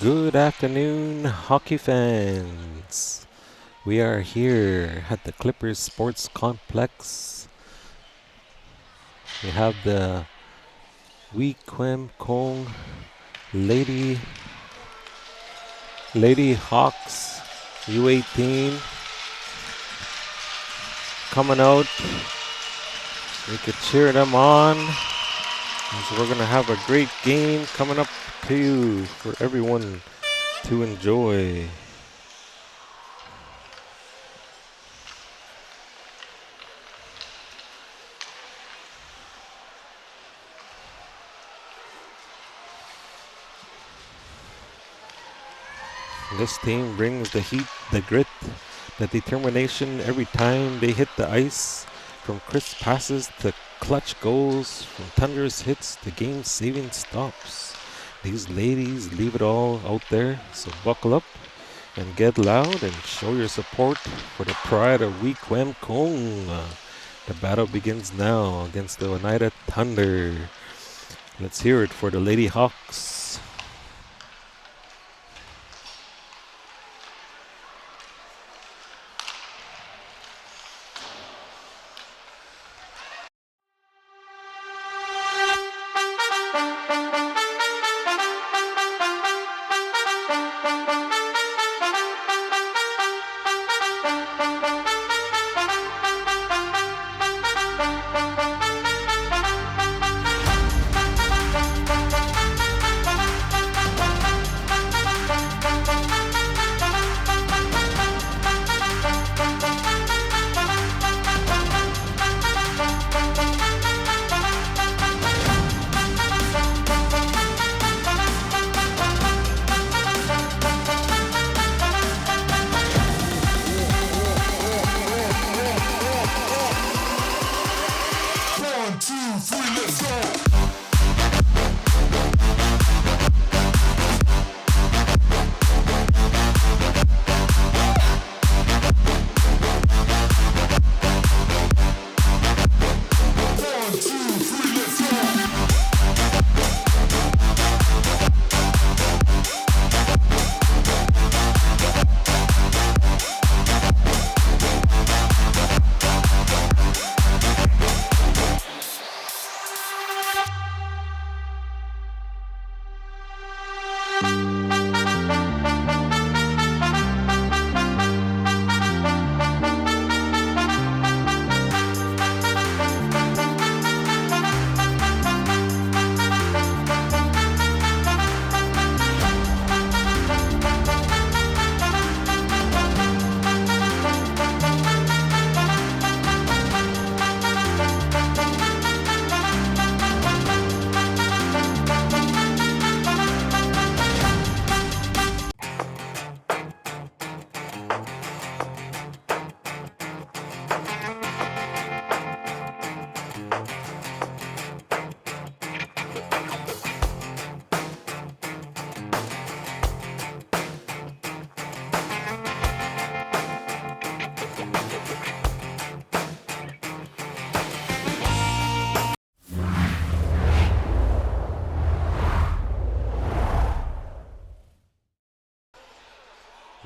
Good afternoon, hockey fans. We are here at the Clippers Sports Complex. We have the U18 Lady Hawks U18 coming out. We could cheer them on. So we're gonna have a great game coming up to you for everyone to enjoy. This team brings the heat, the grit, the determination every time they hit the ice. From crisp passes to clutch goals, from thunderous hits to game-saving stops. These ladies leave it all out there, so buckle up and get loud and show your support for the pride of U18. The battle begins now against the Oneida Thunder. Let's hear it for the Lady Hawks.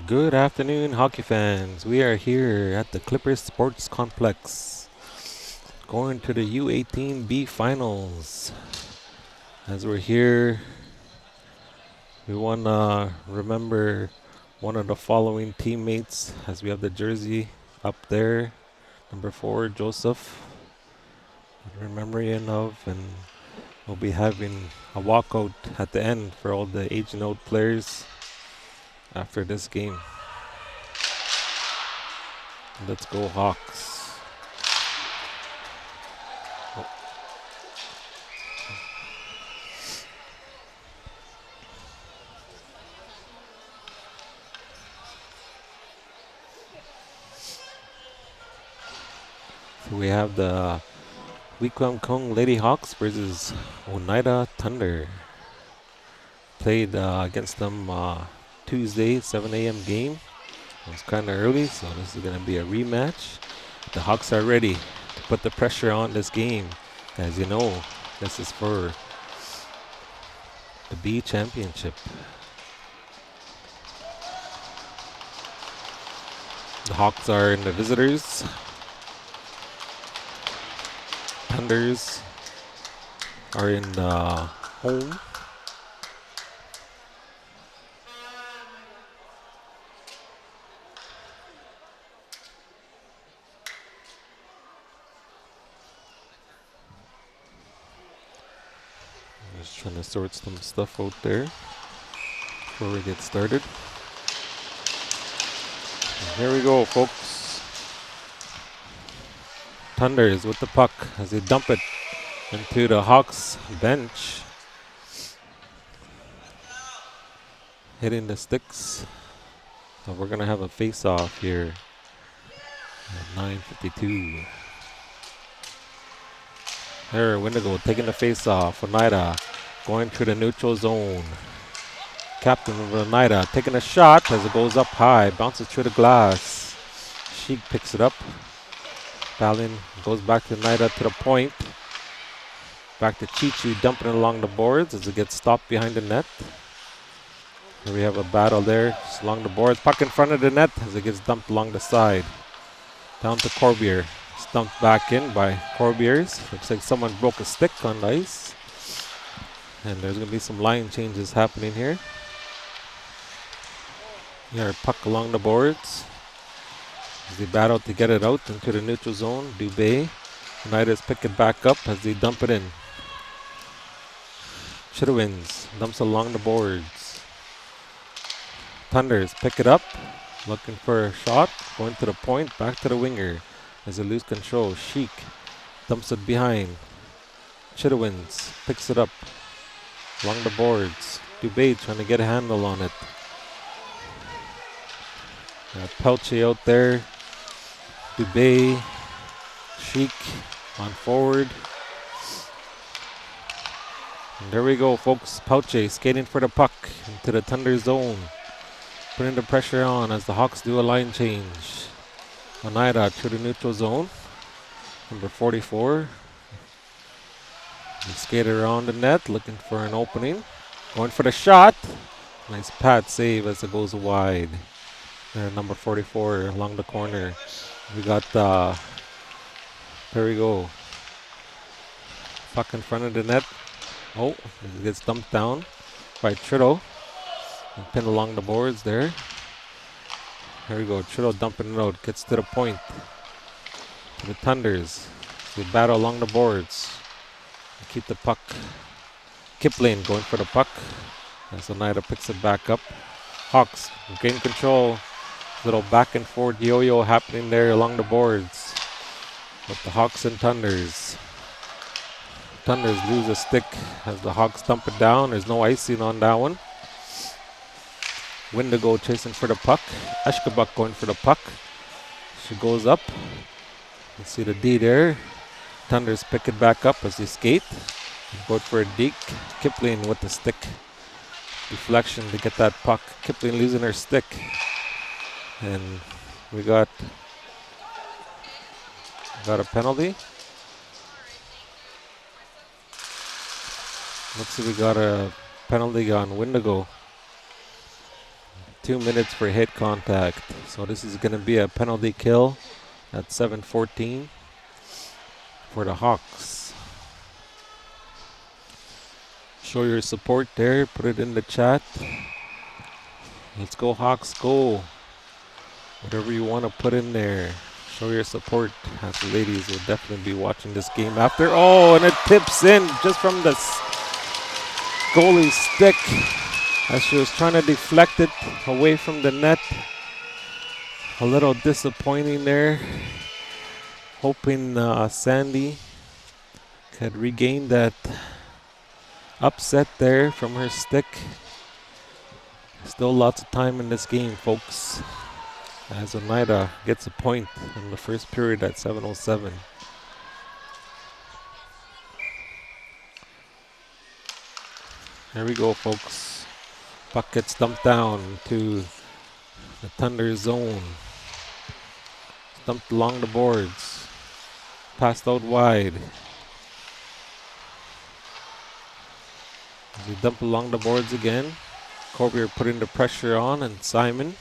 Good afternoon, hockey fans. We are here at the Clippers Sports Complex, going to the U18B Finals. As we're here, we want to remember one of the following teammates, as we have the jersey up there, number 4, Joseph, remembering of, and we'll be having a walkout at the end for all the aging out players after this game. Let's go Hawks. Oh. So we have the U18 Lady Hawks versus Oneida Thunder. Played against them Tuesday, 7 a.m. game. It was kind of early, so this is going to be a rematch. The Hawks are ready to put the pressure on this game. As you know, this is for the B championship. The Hawks are in the visitors. Thunders are in the home. Just trying to sort some stuff out there before we get started. And here we go, folks. Thunders with the puck as they dump it into the Hawks bench. Hitting the sticks. So we're going to have a face-off here at 9:52. There, Wendigo taking the face-off. Oneida going through the neutral zone. Captain of Oneida taking a shot as it goes up high. Bounces through the glass. Sheik picks it up. Fallon goes back to Oneida to the point. Back to Chichu dumping it along the boards as it gets stopped behind the net. Here we have a battle there just along the boards. Puck in front of the net as it gets dumped along the side. Down to Corbier. Stumped back in by Corbiers. Looks like someone broke a stick on the ice. And there's going to be some line changes happening here. Here, puck along the boards. As they battle to get it out into the neutral zone. Dubé. United's pick it back up as they dump it in. Chitowins dumps along the boards. Thunders pick it up. Looking for a shot. Going to the point. Back to the winger. As they lose control. Sheik dumps it behind. Chitowins picks it up along the boards. Dubé trying to get a handle on it. Pelche out there. Dubé. Sheik on forward. And there we go, folks. Pelche skating for the puck into the Thunder zone. Putting the pressure on as the Hawks do a line change. Oneida to the neutral zone. Number 44. He skated around the net looking for an opening. Going for the shot. Nice pad save as it goes wide. There, number 44 along the corner. We got, there we go. Puck in front of the net. Oh, it gets dumped down by Trito. And pinned along the boards there. Here we go. Trito dumping it out. Gets to the point. To the Thunders. They battle along the boards. Keep the puck. Kipling going for the puck. As Oneida picks it back up. Hawks gain control. Little back and forth yo-yo happening there along the boards. With the Hawks and Thunders. Thunders lose a stick as the Hawks dump it down. There's no icing on that one. Wendigo chasing for the puck. Eshkabuk going for the puck. She goes up. You see the D there. Thunders pick it back up as they skate. Go for a deke. Kipling with the stick. Deflection to get that puck. Kipling losing her stick. And we got a penalty. Looks like we got a penalty on Wendigo. 2 minutes for hit contact. So this is going to be a penalty kill at 7:14 for the Hawks. Show your support there. Put it in the chat. Let's go Hawks, go. Whatever you want to put in there. Show your support as the ladies will definitely be watching this game after. Oh, and it tips in just from the goalie's stick as she was trying to deflect it away from the net. A little disappointing there. Hoping Sandy could regain that upset there from her stick. Still lots of time in this game, folks. As Oneida gets a point in the first period at 7:07. Here we go, folks. Puck gets dumped down to the Thunder zone. Dumped along the boards. Passed out wide. As we dump along the boards again. Corbier putting the pressure on, and Simon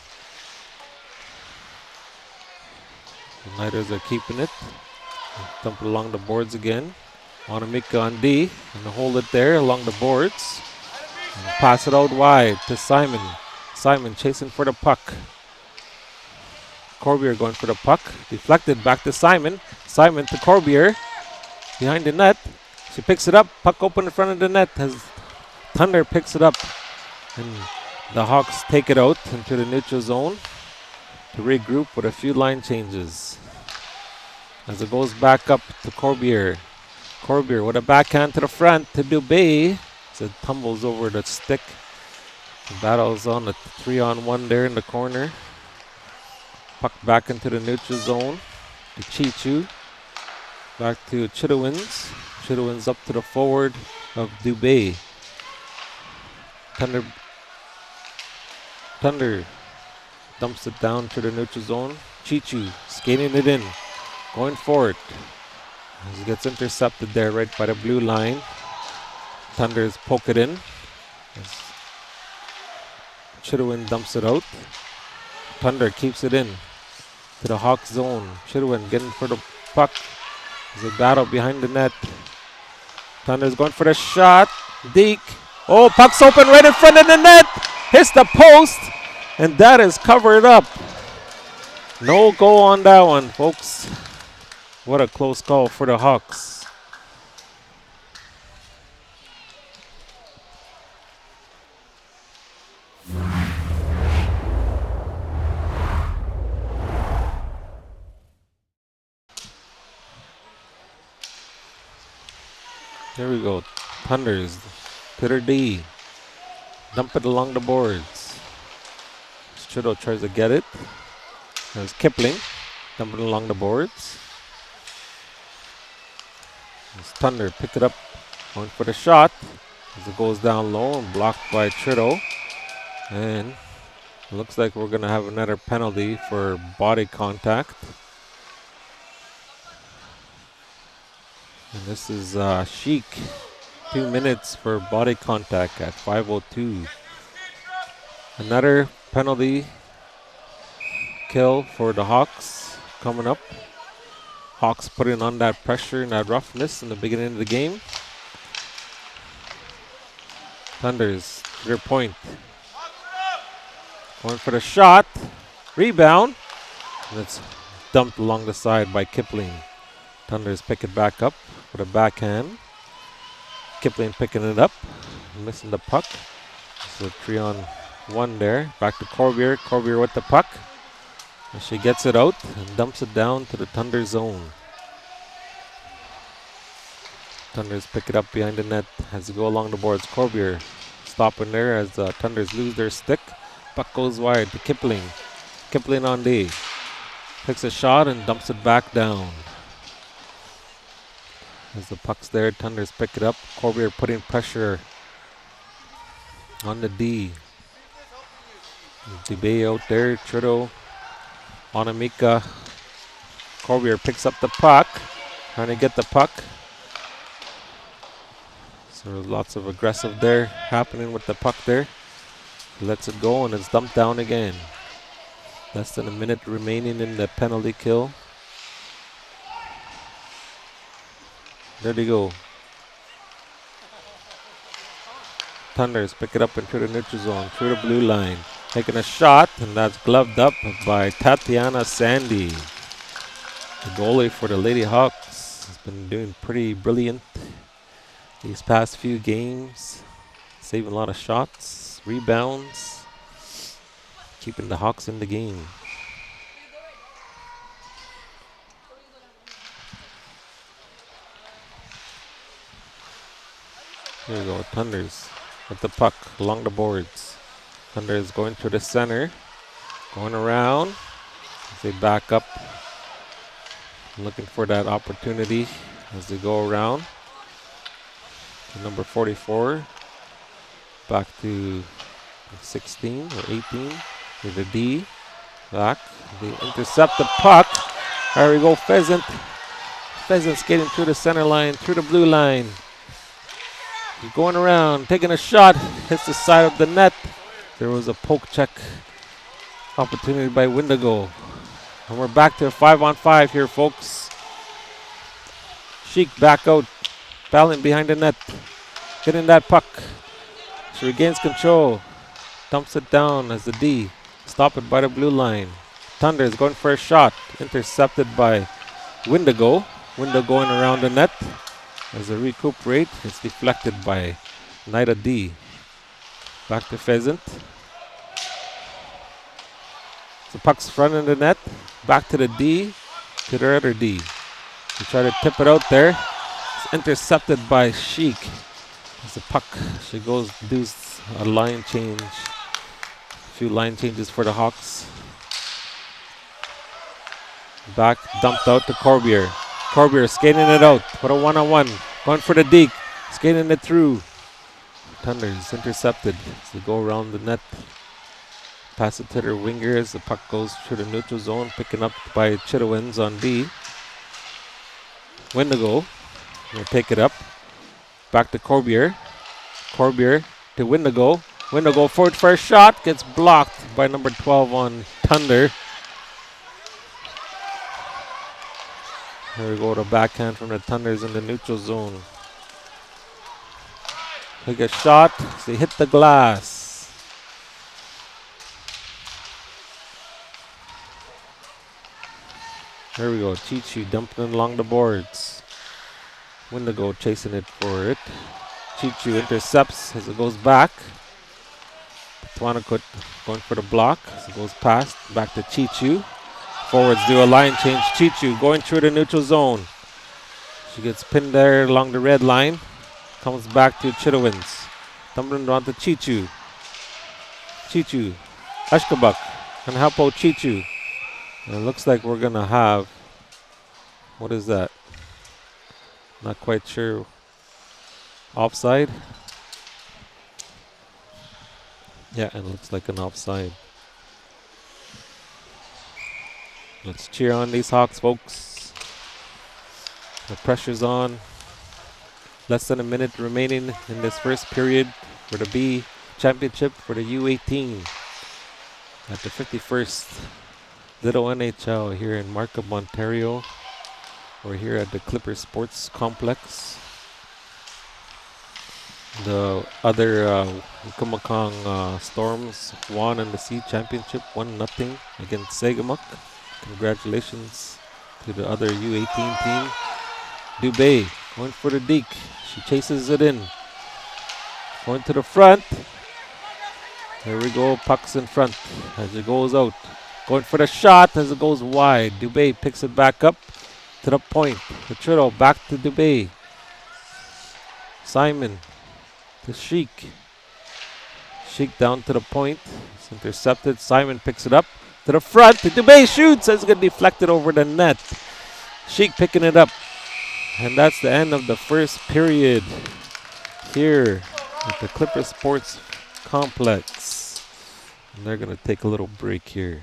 The Knights are keeping it. Dump it along the boards again. Wanamika on D. And hold it there along the boards. And pass it out wide to Simon. Simon chasing for the puck. Corbier going for the puck. Deflected back to Simon. Simon to Corbier. Behind the net. She picks it up. Puck open in front of the net. As Thunder picks it up. And the Hawks take it out into the neutral zone to regroup with a few line changes. As it goes back up to Corbier. Corbier with a backhand to the front to Dubé. As it tumbles over the stick. The battle's on a 3-on-1 there in the corner. Puck back into the neutral zone to Chichu. Back to Chidowins. Chidowins up to the forward of Dubé. Thunder dumps it down to the neutral zone. Chichu skating it in. Going for it. As it gets intercepted there right by the blue line. Thunder's poke it in. Chidowin dumps it out. Thunder keeps it in to the Hawks zone. Chidowin getting for the puck. There's a battle behind the net. Thunder's going for the shot. Deke. Oh, puck's open right in front of the net. Hits the post. And that is covered up. No goal on that one, folks. What a close call for the Hawks. There we go. Thunders to their D. Dump it along the boards. Chido tries to get it. There's Kipling. Dump it along the boards. There's Thunder. Pick it up. Going for the shot. As it goes down low and blocked by Chido. And it looks like we're going to have another penalty for body contact. And this is Sheik. 2 minutes for body contact at 5:02. Another penalty kill for the Hawks coming up. Hawks putting on that pressure and that roughness in the beginning of the game. Thunders to their point. Going for the shot. Rebound. And it's dumped along the side by Kipling. Thunders pick it back up with a backhand. Kipling picking it up. Missing the puck. It's a 3-on-1 there. Back to Corbier. Corbier with the puck. And she gets it out and dumps it down to the Thunder zone. Thunders pick it up behind the net as they go along the boards. Corbier stopping there as the Thunders lose their stick. Puck goes wide to Kipling. Kipling on D. Takes a shot and dumps it back down. As the puck's there, Thunders pick it up. Corbier putting pressure on the D. Dubé out there. Trudeau. Onamika. Corbier picks up the puck. Trying to get the puck. So there's lots of aggressive there happening with the puck there. Lets it go and it's dumped down again. Less than a minute remaining in the penalty kill. There they go. Thunders pick it up into the neutral zone through the blue line. Taking a shot, and that's gloved up by Tatiana Sandy. The goalie for the Lady Hawks has been doing pretty brilliant these past few games. Saving a lot of shots, rebounds, keeping the Hawks in the game. Here we go, Thunders with the puck along the boards. Thunder is going to the center, going around as they back up, looking for that opportunity as they go around. To number 44, back to 16 or 18 with the D, back. They intercept the puck. There we go, Pheasant. Pheasant skating through the center line, through the blue line. He's going around, taking a shot, hits the side of the net. There was a poke check opportunity by Windigo. And we're back to a 5-on-5 here, folks. Sheik back out, battling behind the net. Getting that puck. She regains control. Dumps it down as the D. Stop it by the blue line. Thunder is going for a shot. Intercepted by Windigo. Windigo going around the net. As a recuperate, it's deflected by Nida D. Back to Pheasant. The puck's front in the net. Back to the D. To the other D. They try to tip it out there. It's intercepted by Sheik. As the puck, she goes, does a line change. A few line changes for the Hawks. Back, dumped out to Corbier. Corbier skating it out. What a one-on-one. Going for the deke. Skating it through. Thunder's intercepted. So they go around the net. Pass it to their wingers. The puck goes through the neutral zone. Picking up by Chitowens on D. Windigo will pick it up. Back to Corbier. Corbier to Windigo. Windigo forward for a shot. Gets blocked by number 12 on Thunder. Here we go, the backhand from the Thunders in the neutral zone. Take a shot. They hit the glass. There we go. Chichu dumping it along the boards. Windigo chasing it for it. Chichu intercepts as it goes back. Twanakut going for the block as it goes past. Back to Chichu. Forwards do a line change. Chichu going through the neutral zone. She gets pinned there along the red line. Comes back to Chitowens. Tumbling on to Chichu. Chichu. Ashkabuk can help out Chichu. And it looks like we're going to have, what is that? Not quite sure. Offside? Yeah, it looks like an offside. Let's cheer on these Hawks, folks. The pressure's on. Less than a minute remaining in this first period for the B championship for the U18 at the 51st Little NHL here in Markham, Ontario. We're here at the Clipper Sports Complex. The other Kumakong Storms won in the C Championship 1-0 against Sagamuk. Congratulations to the other U18 team. Dubé going for the deke. She chases it in. Going to the front. There we go. Puck's in front as it goes out. Going for the shot as it goes wide. Dubé picks it back up to the point. The Trito back to Dubé. Simon to Sheik. Sheik down to the point. It's intercepted. Simon picks it up to the front. Dubé shoots as it gets deflected over the net. Sheik picking it up. And that's the end of the first period here at the Clipper Sports Complex. And they're going to take a little break here.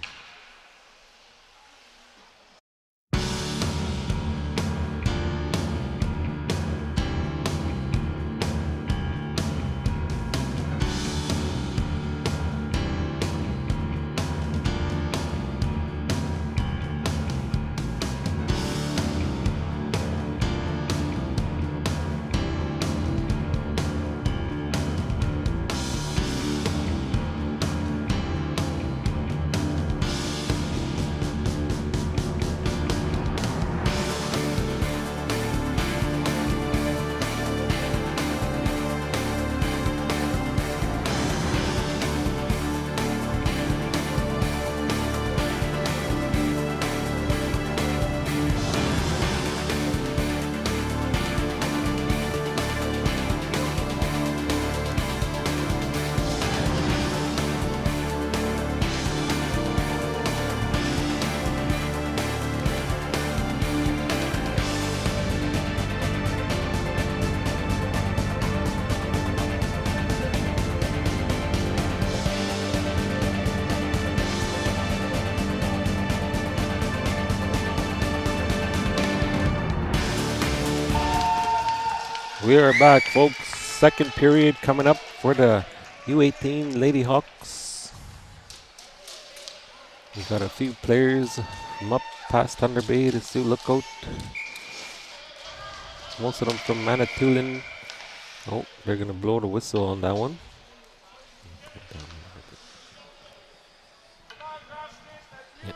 We are back, folks. Second period coming up for the U18 Lady Hawks. We got a few players from up past Thunder Bay to see Lookout. Most of them from Manitoulin. Oh, they're going to blow the whistle on that one. Yeah,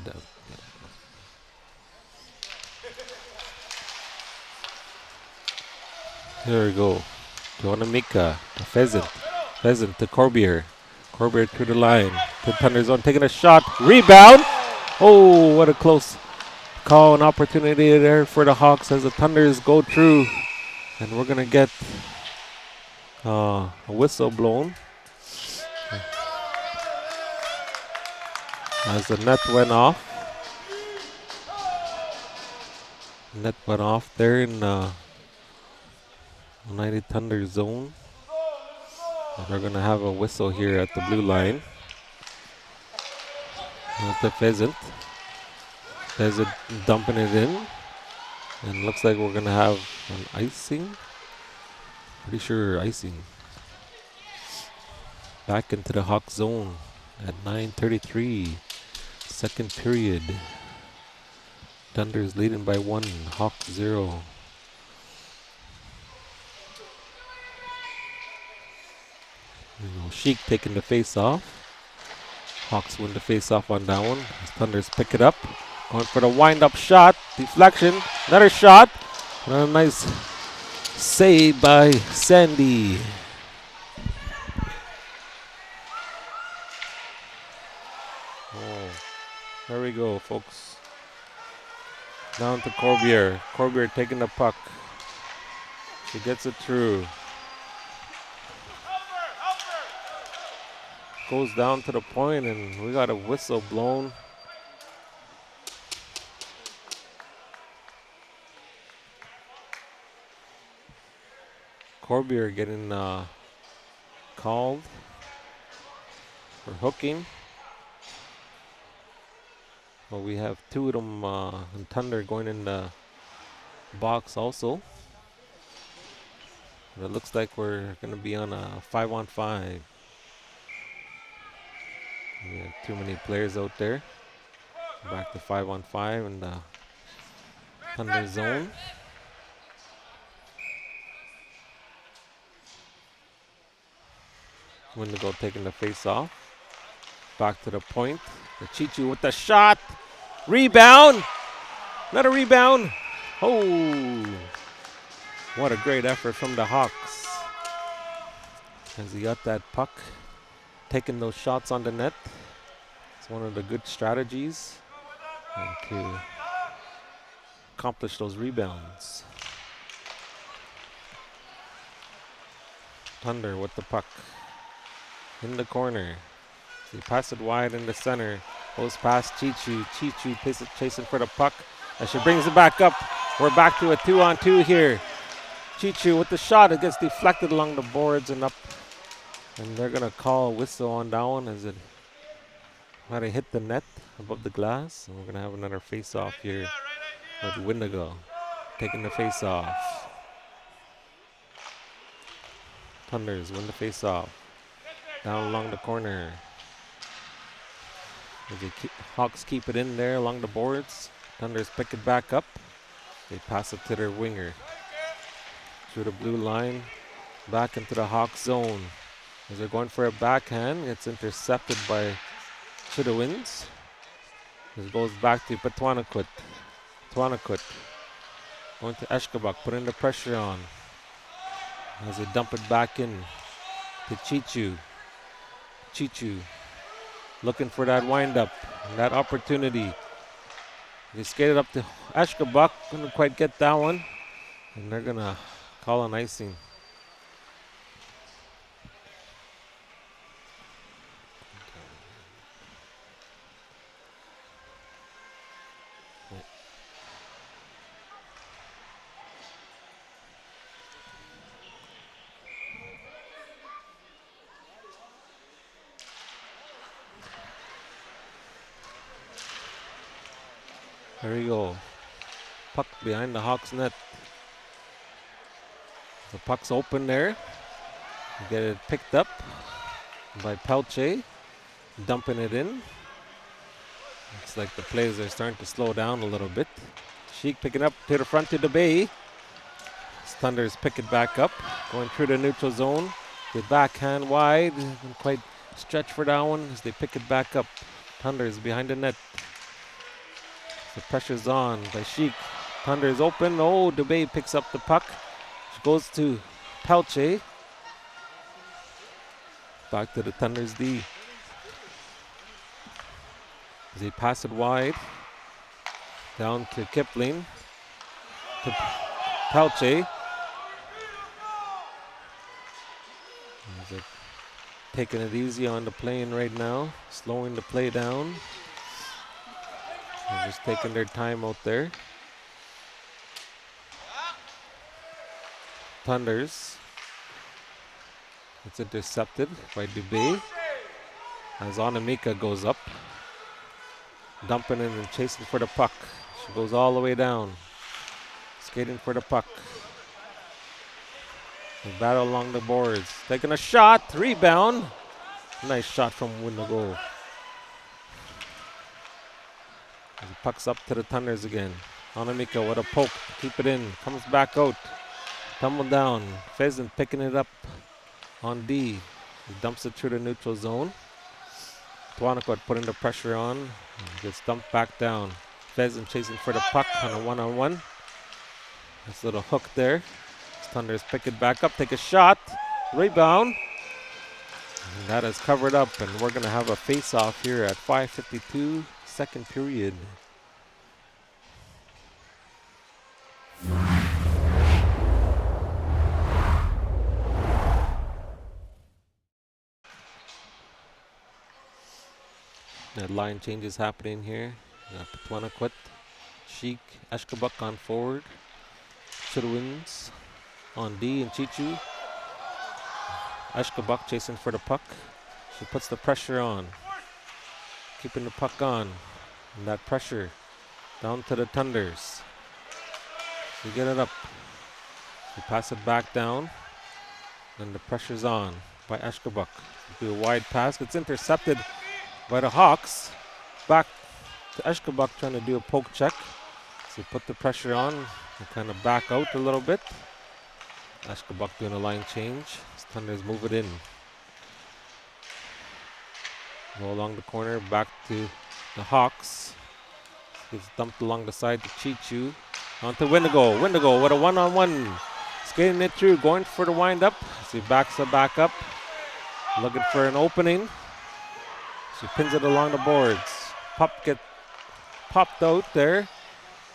down. Here we go. Joanamika, the Pheasant. Pheasant to Corbier. Corbier to the line. To Thunder Zone, taking a shot. Rebound. Oh, what a close call and opportunity there for the Hawks as the Thunders go through. And we're going to get a whistle blown as the net went off. Net went off there in United Thunder zone. And we're going to have a whistle here at the blue line. With the Pheasant. Pheasant dumping it in. And looks like we're going to have an icing. Pretty sure icing. Back into the Hawk zone at 9:33. Second period. Thunder's leading by 1. Hawks 0. Sheik taking the face off. Hawks win the face off on that one. Thunders pick it up. Going for the wind up shot. Deflection. Another shot. And a nice save by Sandy. Oh, there we go, folks. Down to Corbier. Corbier taking the puck. She gets it through. Goes down to the point, and we got a whistle blown. Corbier getting called for hooking. Well, we have two of them in Thunder going in the box also. And it looks like we're going to be on a 5-on-5. We have too many players out there. Back to 5-on-5 in the Thunder zone. Windigo taking the face off. Back to the point. The Chichu with the shot. Rebound. Another rebound. Oh. What a great effort from the Hawks. As he got that puck. Taking those shots on the net. It's one of the good strategies. And to accomplish those rebounds. Thunder with the puck. In the corner. They pass it wide in the center. Goes past Chichu. Chichu chasing for the puck. As she brings it back up. We're back to a 2-on-2 here. Chichu with the shot. It gets deflected along the boards and up. And they're going to call a whistle on that one as it might have hit the net above the glass. And we're going to have another face-off here with Windigo taking the face-off. Thunders win the face-off. Down along the corner. As the Hawks keep it in there along the boards. Thunders pick it back up. They pass it to their winger. Through the blue line. Back into the Hawks zone. As they're going for a backhand. It's intercepted by Chidowins. This goes back to Patwanakut. Patwanakut. Going to Eshkabak. Putting the pressure on. As they dump it back in to Chichu. Chichu looking for that wind-up, that opportunity. They skated up to Ashkabak, couldn't quite get that one. And they're going to call an icing. There we go. Puck behind the Hawks net. The puck's open there. You get it picked up by Pelche. Dumping it in. Looks like the plays are starting to slow down a little bit. Sheik picking up to the front to the bay. Thunders pick it back up, going through the neutral zone. The backhand wide, didn't quite stretch for that one as they pick it back up. Thunders behind the net. The pressure's on by Sheik. Thunders open. Oh, Dubé picks up the puck. She goes to Pelche. Back to the Thunders D. As they pass it wide. Down to Kipling. To Pelche. They're taking it easy on the plane right now. Slowing the play down. They're just taking their time out there. Thunders. It's intercepted by Dubé. As Onamika goes up. Dumping in and chasing for the puck. She goes all the way down. Skating for the puck. They battle along the boards. Taking a shot. Rebound. Nice shot from Windigo. The puck's up to the Thunders again. Onamika with a poke. Keep it in. Comes back out. Tumble down. Pheasant picking it up on D. He dumps it through the neutral zone. Tuanakot putting the pressure on. Gets dumped back down. Pheasant chasing for the puck on a one-on-one. Nice little hook there. Thunders pick it back up. Take a shot. Rebound. And that is covered up. And we're going to have a face-off here at 5:52, second period. The line changes happening here. We got Tuanakot, Sheik, Ashkabuk on forward. Chirwins on D and Chichu. Ashkabuk chasing for the puck. She puts the pressure on. Keeping the puck on. And that pressure down to the Thunders. They get it up. They pass it back down. And the pressure's on by Ashkabuk. Do a wide pass. It's intercepted by the Hawks. Back to Ashkabuk trying to do a poke check. So put the pressure on and kind of back out a little bit. Ashkabuk doing a line change. Thunders move it in. Go along the corner, back to the Hawks. Gets dumped along the side to Chichu. On to Windigo. Windigo with a one-on-one. Skating it through, going for the wind-up. She backs it back up. Looking for an opening. She pins it along the boards. Puck get popped out there.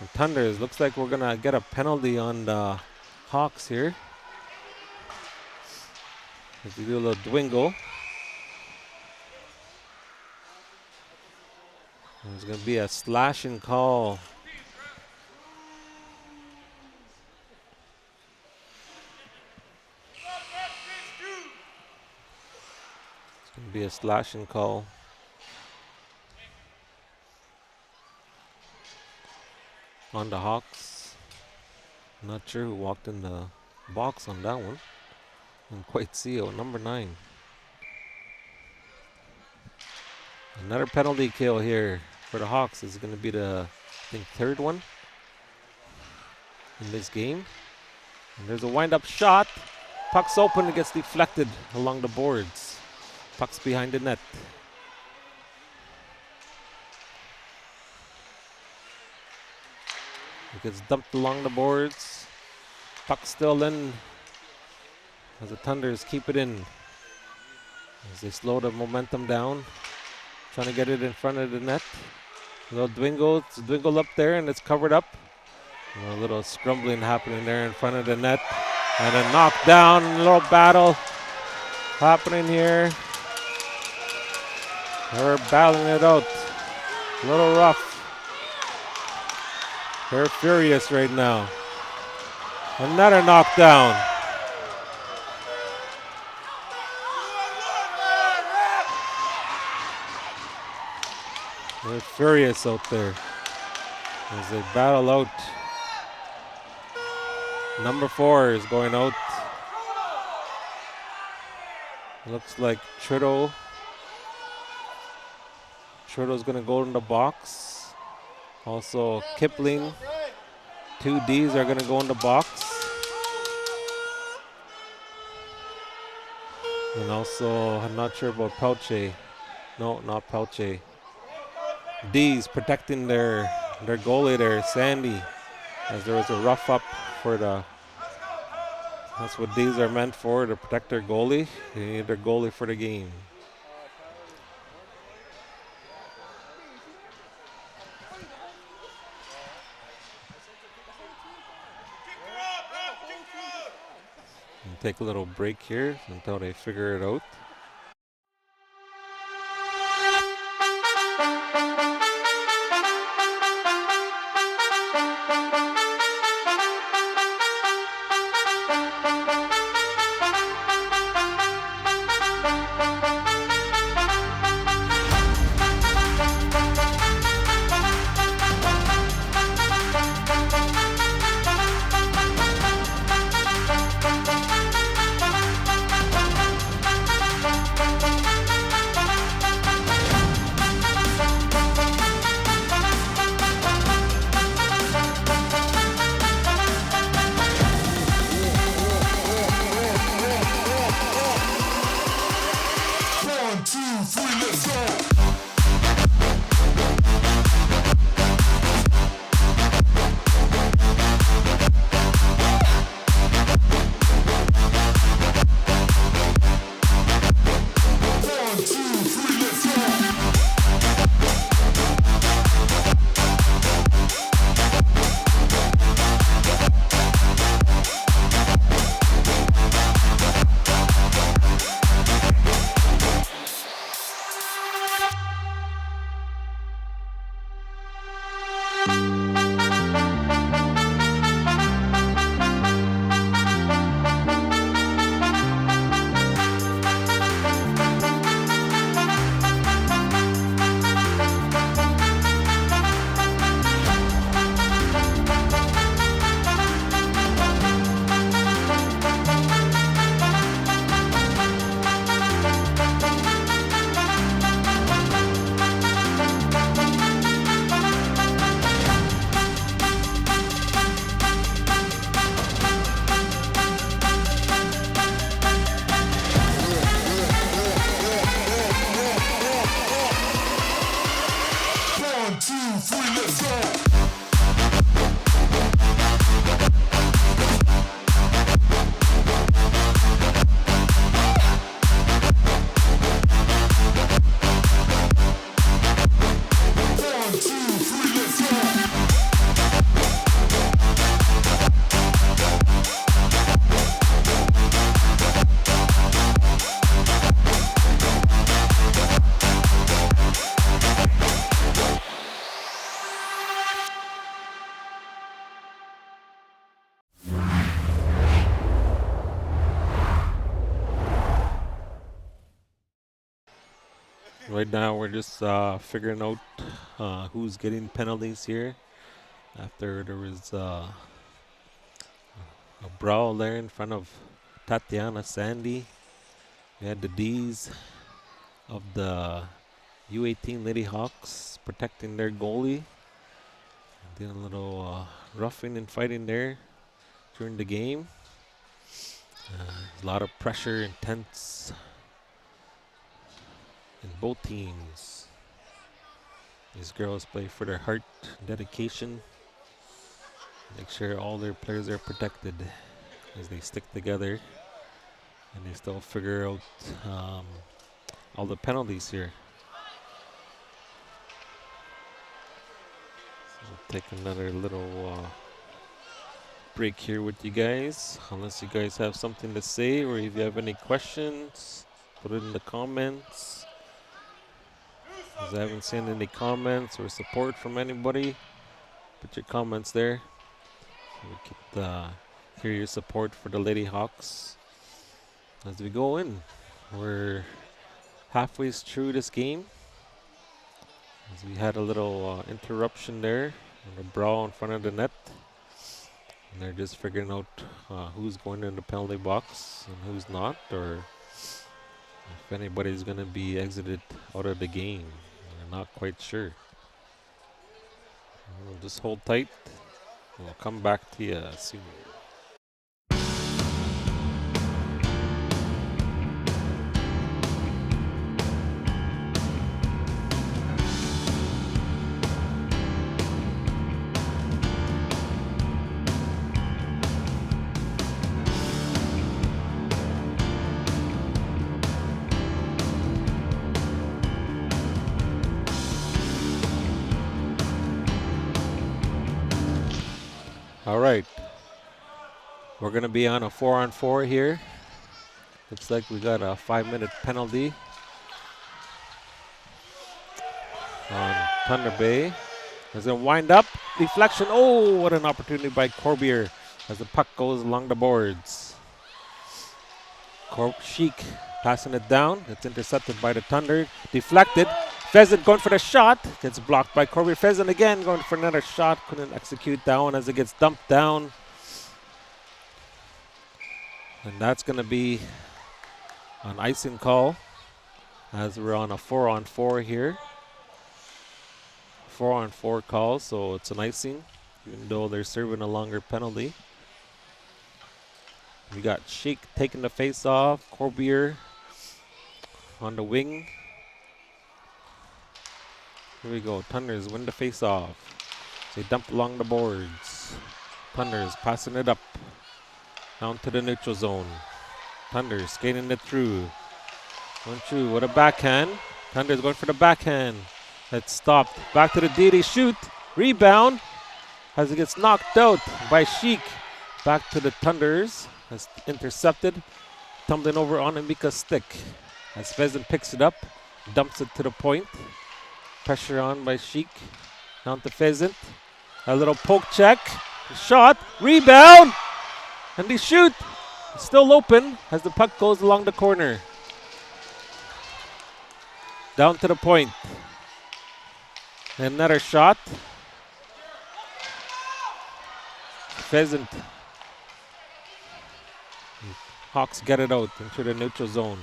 And Thunders, looks like we're going to get a penalty on the Hawks here. If you do a little dwingle. There's going to be a slashing call. It's going to be a slashing call. On the Hawks. Not sure who walked in the box on that one. Didn't quite see it. Number 9. Another penalty kill here for the Hawks. Is going to be the, I think, third one in this game. And there's a wind-up shot. Puck's open. It gets deflected along the boards. Puck's behind the net. It gets dumped along the boards. Puck still in as the Thunders keep it in. As they slow the momentum down. Trying to get it in front of the net. A little dwingle. It's a dwingle up there and it's covered up. A little scrumbling happening there in front of the net. And a knockdown. A little battle happening here. They're battling it out. A little rough. They're furious right now. Another knockdown. They're furious out there as they battle out. Number 4 is going out. Looks like Trudeau Trudeau's going to go in the box. Also, Kipling. 2 Ds are going to go in the box. And also, I'm not sure about Pelche. No, not Pelche. D's protecting their goalie there, Sandy. As there was a rough up for the... That's what D's are meant for, to protect their goalie. They need their goalie for the game. And take a little break here until they figure it out. Right now, we're just figuring out who's getting penalties here. After there was a brawl there in front of Tatiana Sandy. We had the D's of the U18 Lady Hawks protecting their goalie. Did a little roughing and fighting there during the game. A lot of pressure, intense in both teams. These girls play for their heart, dedication. Make sure all their players are protected as they stick together. And they still figure out all the penalties here. So we'll take another little break here with you guys. Unless you guys have something to say, or if you have any questions, put it in the comments. As I haven't seen any comments or support from anybody, put your comments there. So we could hear your support for the Lady Hawks as we go in. We're halfway through this game. As we had a little interruption there, and a brawl in front of the net. And they're just figuring out who's going in the penalty box and who's not, or if anybody's going to be exited out of the game. Not quite sure. We'll just hold tight. We'll come back to you soon. All right. We're going to be on a 4-on-4 here. Looks like we got a 5-minute penalty on Thunder Bay. As it wind up, deflection. Oh, what an opportunity by Corbier as the puck goes along the boards. Sheik passing it down. It's intercepted by the Thunder. Deflected. Pheasant going for the shot. Gets blocked by Corbier. Pheasant again going for another shot. Couldn't execute that one as it gets dumped down. And that's going to be an icing call as we're on a 4-on-4 here. 4-on-4 call, so it's an icing, even though they're serving a longer penalty. We got Sheik taking the face off, Corbier on the wing. Here we go, Thunders win the face off. They dump along the boards. Thunders passing it up down to the neutral zone. Thunders skating it through. Going through with a backhand. Thunders going for the backhand. It's stopped. Back to the D. They shoot. Rebound as it gets knocked out by Sheik. Back to the Thunders. As intercepted. Tumbling over on Amika's stick. As Pheasant picks it up. Dumps it to the point. Pressure on by Sheik. Down to Pheasant. A little poke check. Shot. Rebound. And they shoot. Still open as the puck goes along the corner. Down to the point. Another shot. Pheasant. Hawks get it out into the neutral zone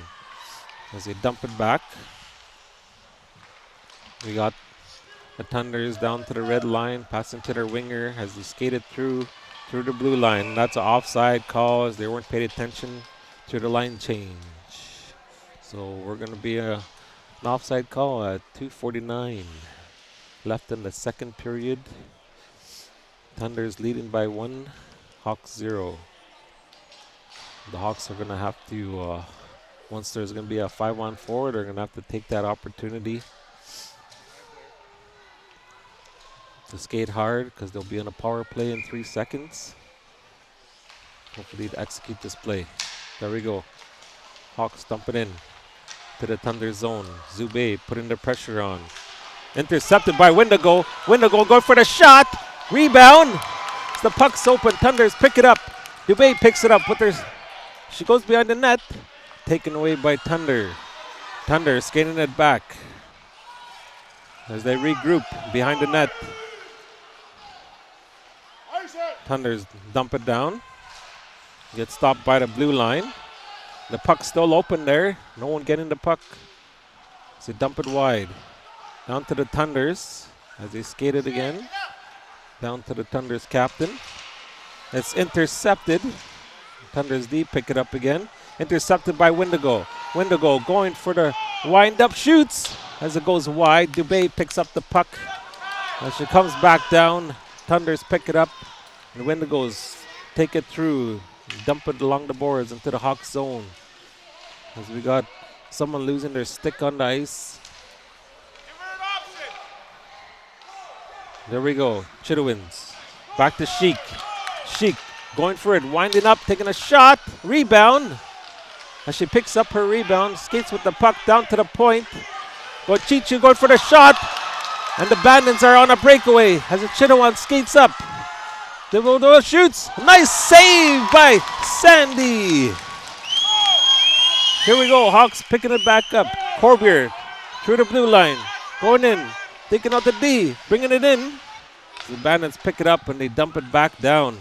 as they dump it back. We got the Thunders down to the red line, passing to their winger as they skated through the blue line. That's an offside call as they weren't paid attention to the line change. So we're going to be an offside call at 2:49 left in the second period. Thunders leading by 1, Hawks 0. The Hawks are going to have to, once there's going to be a 5-on-4, they're going to have to take that opportunity to skate hard because they'll be on a power play in 3 seconds. Hopefully to execute this play. There we go. Hawks dump it in to the Thunder zone. Zubay putting the pressure on. Intercepted by Wendigo. Wendigo going for the shot. Rebound. As the puck's open, Thunders pick it up. Dubé picks it up with her. She goes behind the net. Taken away by Thunder. Thunder skating it back as they regroup behind the net. Thunders dump it down. Get stopped by the blue line. The puck's still open there. No one getting the puck. So dump it wide. Down to the Thunders as they skate it again. Down to the Thunders captain. It's intercepted. Thunders D pick it up again. Intercepted by Wendigo. Wendigo going for the wind-up shoots. As it goes wide, Dubé picks up the puck. As she comes back down, Thunders pick it up. And Wendigos take it through. Dump it along the boards into the Hawks zone. As we got someone losing their stick on the ice. There we go. Chitowins. Back to Sheik. Sheik going for it. Winding up. Taking a shot. Rebound. As she picks up her rebound. Skates with the puck down to the point. Chichu going for the shot. And the Bandits are on a breakaway. As the Chitowans skates up. Devodo shoots. Nice save by Sandy. Here we go. Hawks picking it back up. Corbier through the blue line. Going in. Taking out the D, bringing it in. The Bandits pick it up and they dump it back down.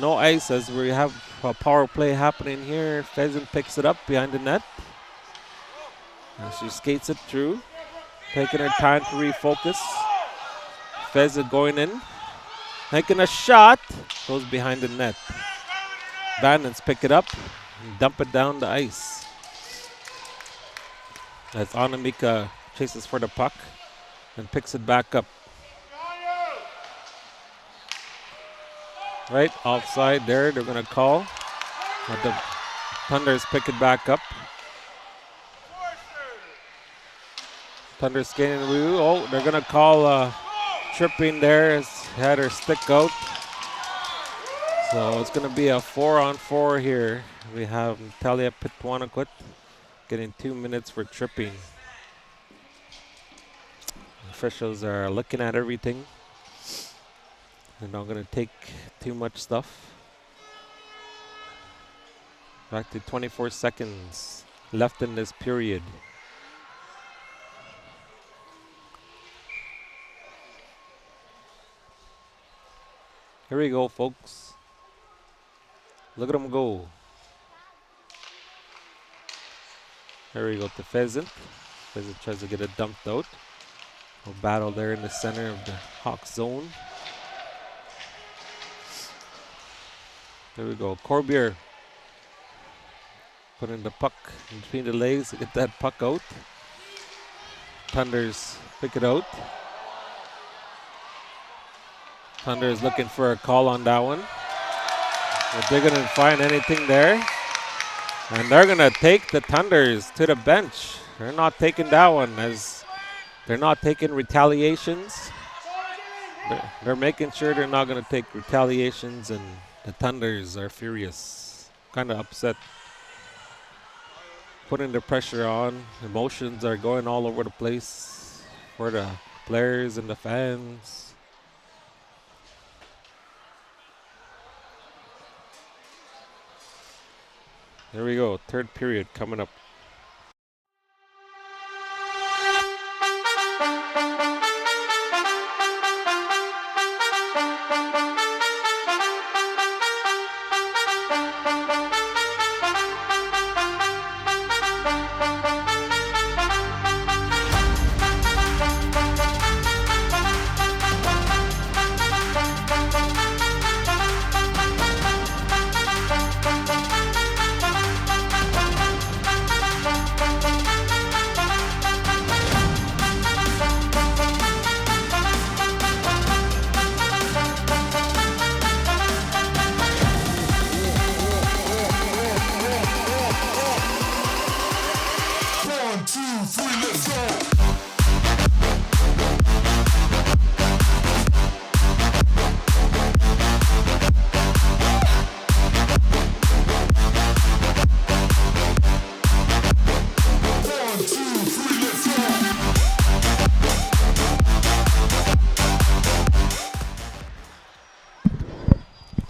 No ice as we have a power play happening here. Pheasant picks it up behind the net. And she skates it through. taking her time to refocus. Fez is going in. Taking a shot. Goes behind the net. Bandits pick it up and dump it down the ice. As Anamika chases for the puck and picks it back up. Right, offside there, they're going to call. But the Thunders pick it back up. Thunders skating. Oh, they're going to call tripping there as had her stick out. So it's going to be a 4-on-4 here. We have Natalia Pitwanakut getting 2 minutes for tripping. Officials are looking at everything. They're not going to take too much stuff. Back to 24 seconds left in this period. Here we go, folks. Look at them go. Here we go to Pheasant. Pheasant tries to get it dumped out. A battle there in the center of the Hawks zone. There we go. Corbier putting the puck in between the legs to get that puck out. Thunders pick it out. Thunders looking for a call on that one. But they couldn't find anything there. And they're going to take the Thunders to the bench. They're not taking that one as they're not taking retaliations. They're making sure they're not going to take retaliations, and the Thunders are furious. Kind of upset. Putting the pressure on. Emotions are going all over the place for the players and the fans. There we go, third period coming up.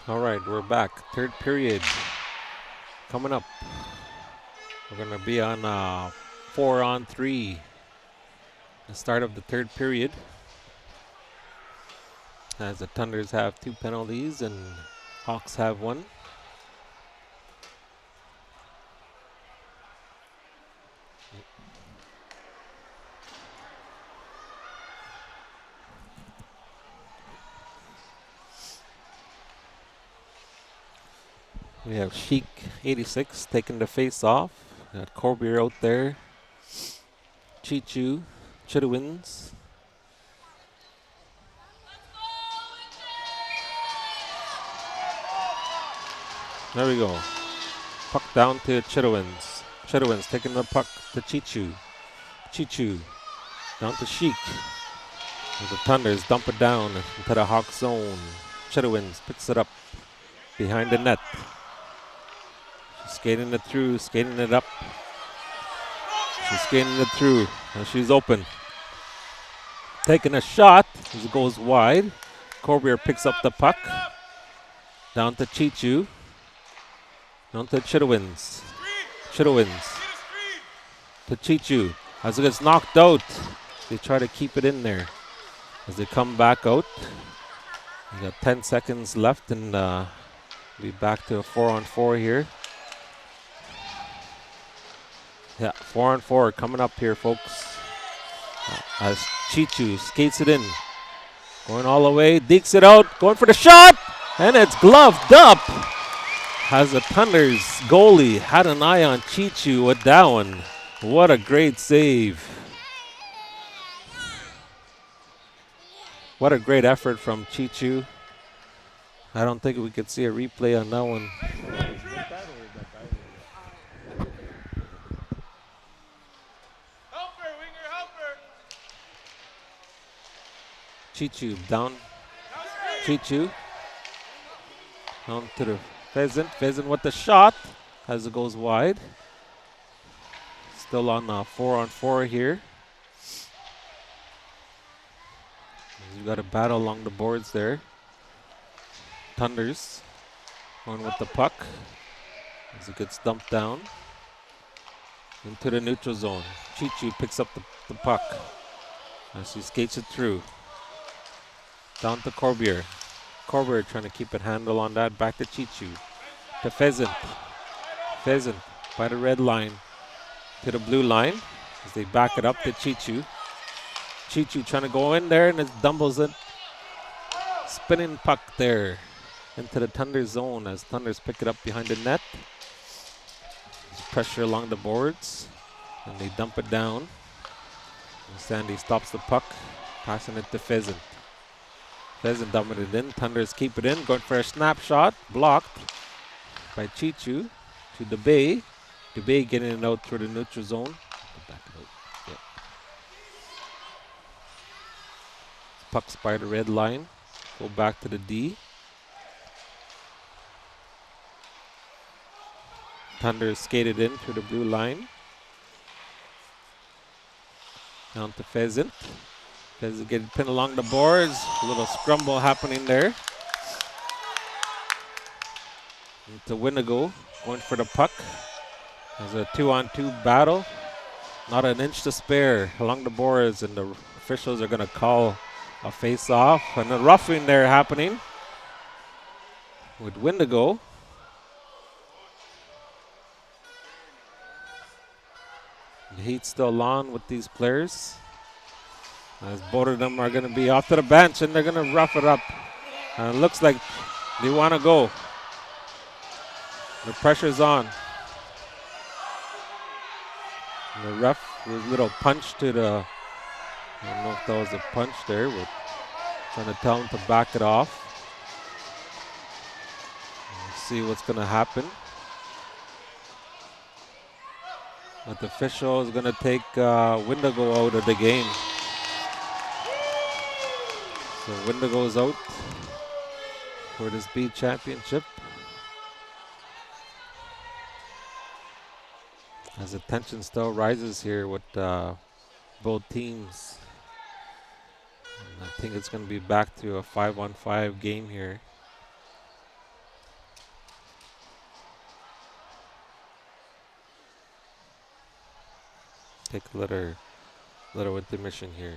All right, we're back. Third period coming up. We're going to be on 4-on-3. The start of the third period. As the Thunders have 2 penalties and Hawks have 1. We have Sheik 86 taking the face off. Got Corbier out there. Chichu, Chidowins. There we go. Puck down to Chidowins. Chidowins taking the puck to Chichu. Chichu down to Sheik. And the Thunders dump it down into the Hawk zone. Chidowins picks it up behind the net. She's skating it through, skating it up. She's skating it through, and she's open. Taking a shot, it goes wide. Corbier picks up the puck. Down to Chichu. Down to Chidowins. Chidowins to Chichu. As it gets knocked out, they try to keep it in there. As they come back out, we got 10 seconds left, and be back to a 4-on-4 here. Yeah, 4-on-4 coming up here, folks. As Chichu skates it in. Going all the way, dekes it out, going for the shot, and it's gloved up. As the Thunder's goalie had an eye on Chichu with that one. What a great save. What a great effort from Chichu. I don't think we could see a replay on that one. Chichu down. Chichu down to the Pheasant. Pheasant with the shot as it goes wide. Still on 4-on-4 here. You got a battle along the boards there. Thunders going with the puck as it gets dumped down into the neutral zone. Chichu picks up the puck as he skates it through. Down to Corbier. Corbier trying to keep a handle on that. Back to Chichu. To Pheasant. Pheasant by the red line to the blue line as they back it up to Chichu. Chichu trying to go in there and it dumbles it. Spinning puck there into the Thunder zone as Thunders pick it up behind the net. There's pressure along the boards and they dump it down. And Sandy stops the puck, passing it to Pheasant. Pheasant dumping it in. Thunders keep it in, going for a snapshot, blocked by Chichu to DeBay. DeBay getting it out through the neutral zone. Back it out. Yep. Pucks by the red line. Go back to the D. Thunder skated in through the blue line. Down to Pheasant. Pheasant getting pinned along the boards. A little scramble happening there. Into Windigo going for the puck. There's a 2-on-2 battle. Not an inch to spare along the boards, and the officials are going to call a face-off. And a roughing there happening with Windigo. The heat's still on with these players, as both of them are going to be off to the bench and they're going to rough it up. And it looks like they want to go. The pressure's on. And the ref was a little punch to the, I don't know if that was a punch there, but trying to tell him to back it off. Let's see what's going to happen. But the official is going to take Windigo out of the game. So Windigo's out for this B championship. As the tension still rises here with both teams. And I think it's going to be back to a 5-on-5 game here. Take a little intermission here.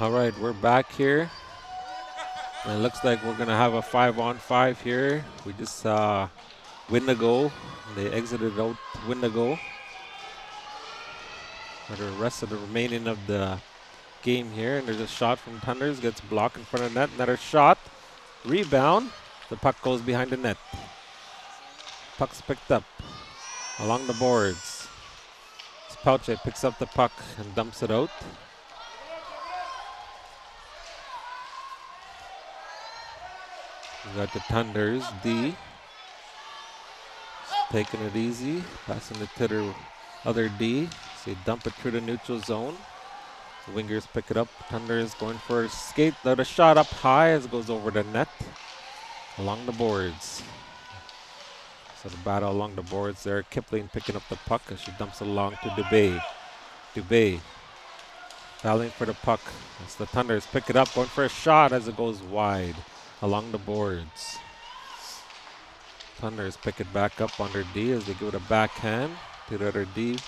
All right, we're back here. And it looks like we're going to have a 5-on-5 here. We just win the goal. They exited out to win the goal. For the rest of the remaining of the game here. And there's a shot from Thunders. Gets blocked in front of net. Another shot. Rebound. The puck goes behind the net. Puck's picked up along the boards. Pauche picks up the puck and dumps it out. We got the Thunders D. Taking it easy. Passing it to their other D. So you dump it through the neutral zone. The wingers pick it up. Thunders going for a skate. Another shot up high as it goes over the net. Along the boards. So the battle along the boards there. Kipling picking up the puck as she dumps it along to Dubé. Dubé battling for the puck. As the Thunders pick it up. Going for a shot as it goes wide along the boards. Thunders pick it back up under D as they give it a backhand to the other D.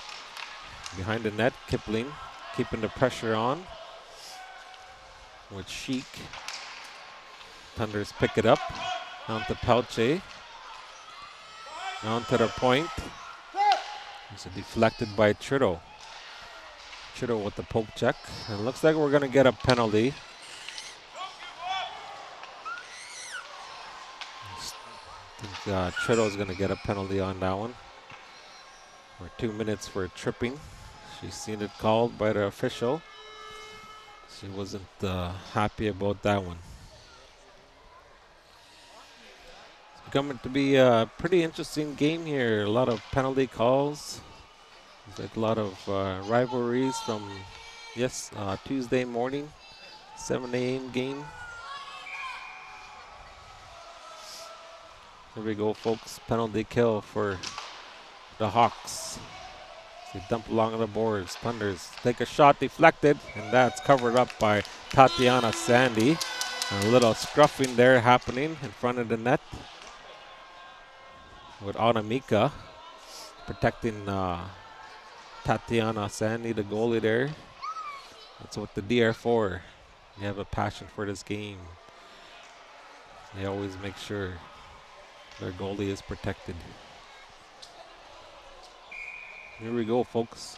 Behind the net, Kipling keeping the pressure on with Sheik. Thunders pick it up. Down to Pauche. Down to the point. It's deflected by Trito. Trito with the poke check. And it looks like we're going to get a penalty. I think Trito's going to get a penalty on that one. For 2 minutes for tripping. She's seen it called by the official. She wasn't happy about that one. It's coming to be a pretty interesting game here. A lot of penalty calls. There's like a lot of rivalries from Tuesday morning, 7 a.m. game. Here we go, folks. Penalty kill for the Hawks. They dump along the boards. Thunders take a shot, deflected, and that's covered up by Tatiana Sandy. And a little scruffing there happening in front of the net with Anamika protecting Tatiana Sandy, the goalie there. That's what the D are for. They have a passion for this game. They always make sure their goalie is protected. Here we go, folks.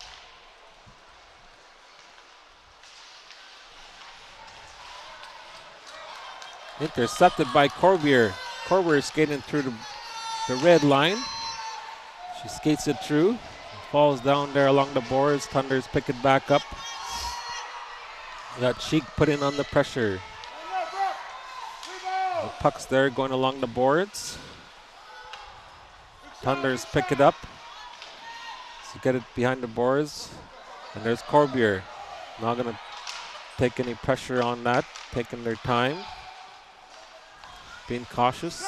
Intercepted by Corbier. Corbier skating through the red line. She skates it through. Falls down there along the boards. Thunders pick it back up. We got Sheik putting on the pressure. The puck's there going along the boards. Thunders pick it up. So get it behind the boards. And there's Corbier. Not going to take any pressure on that. Taking their time. Being cautious.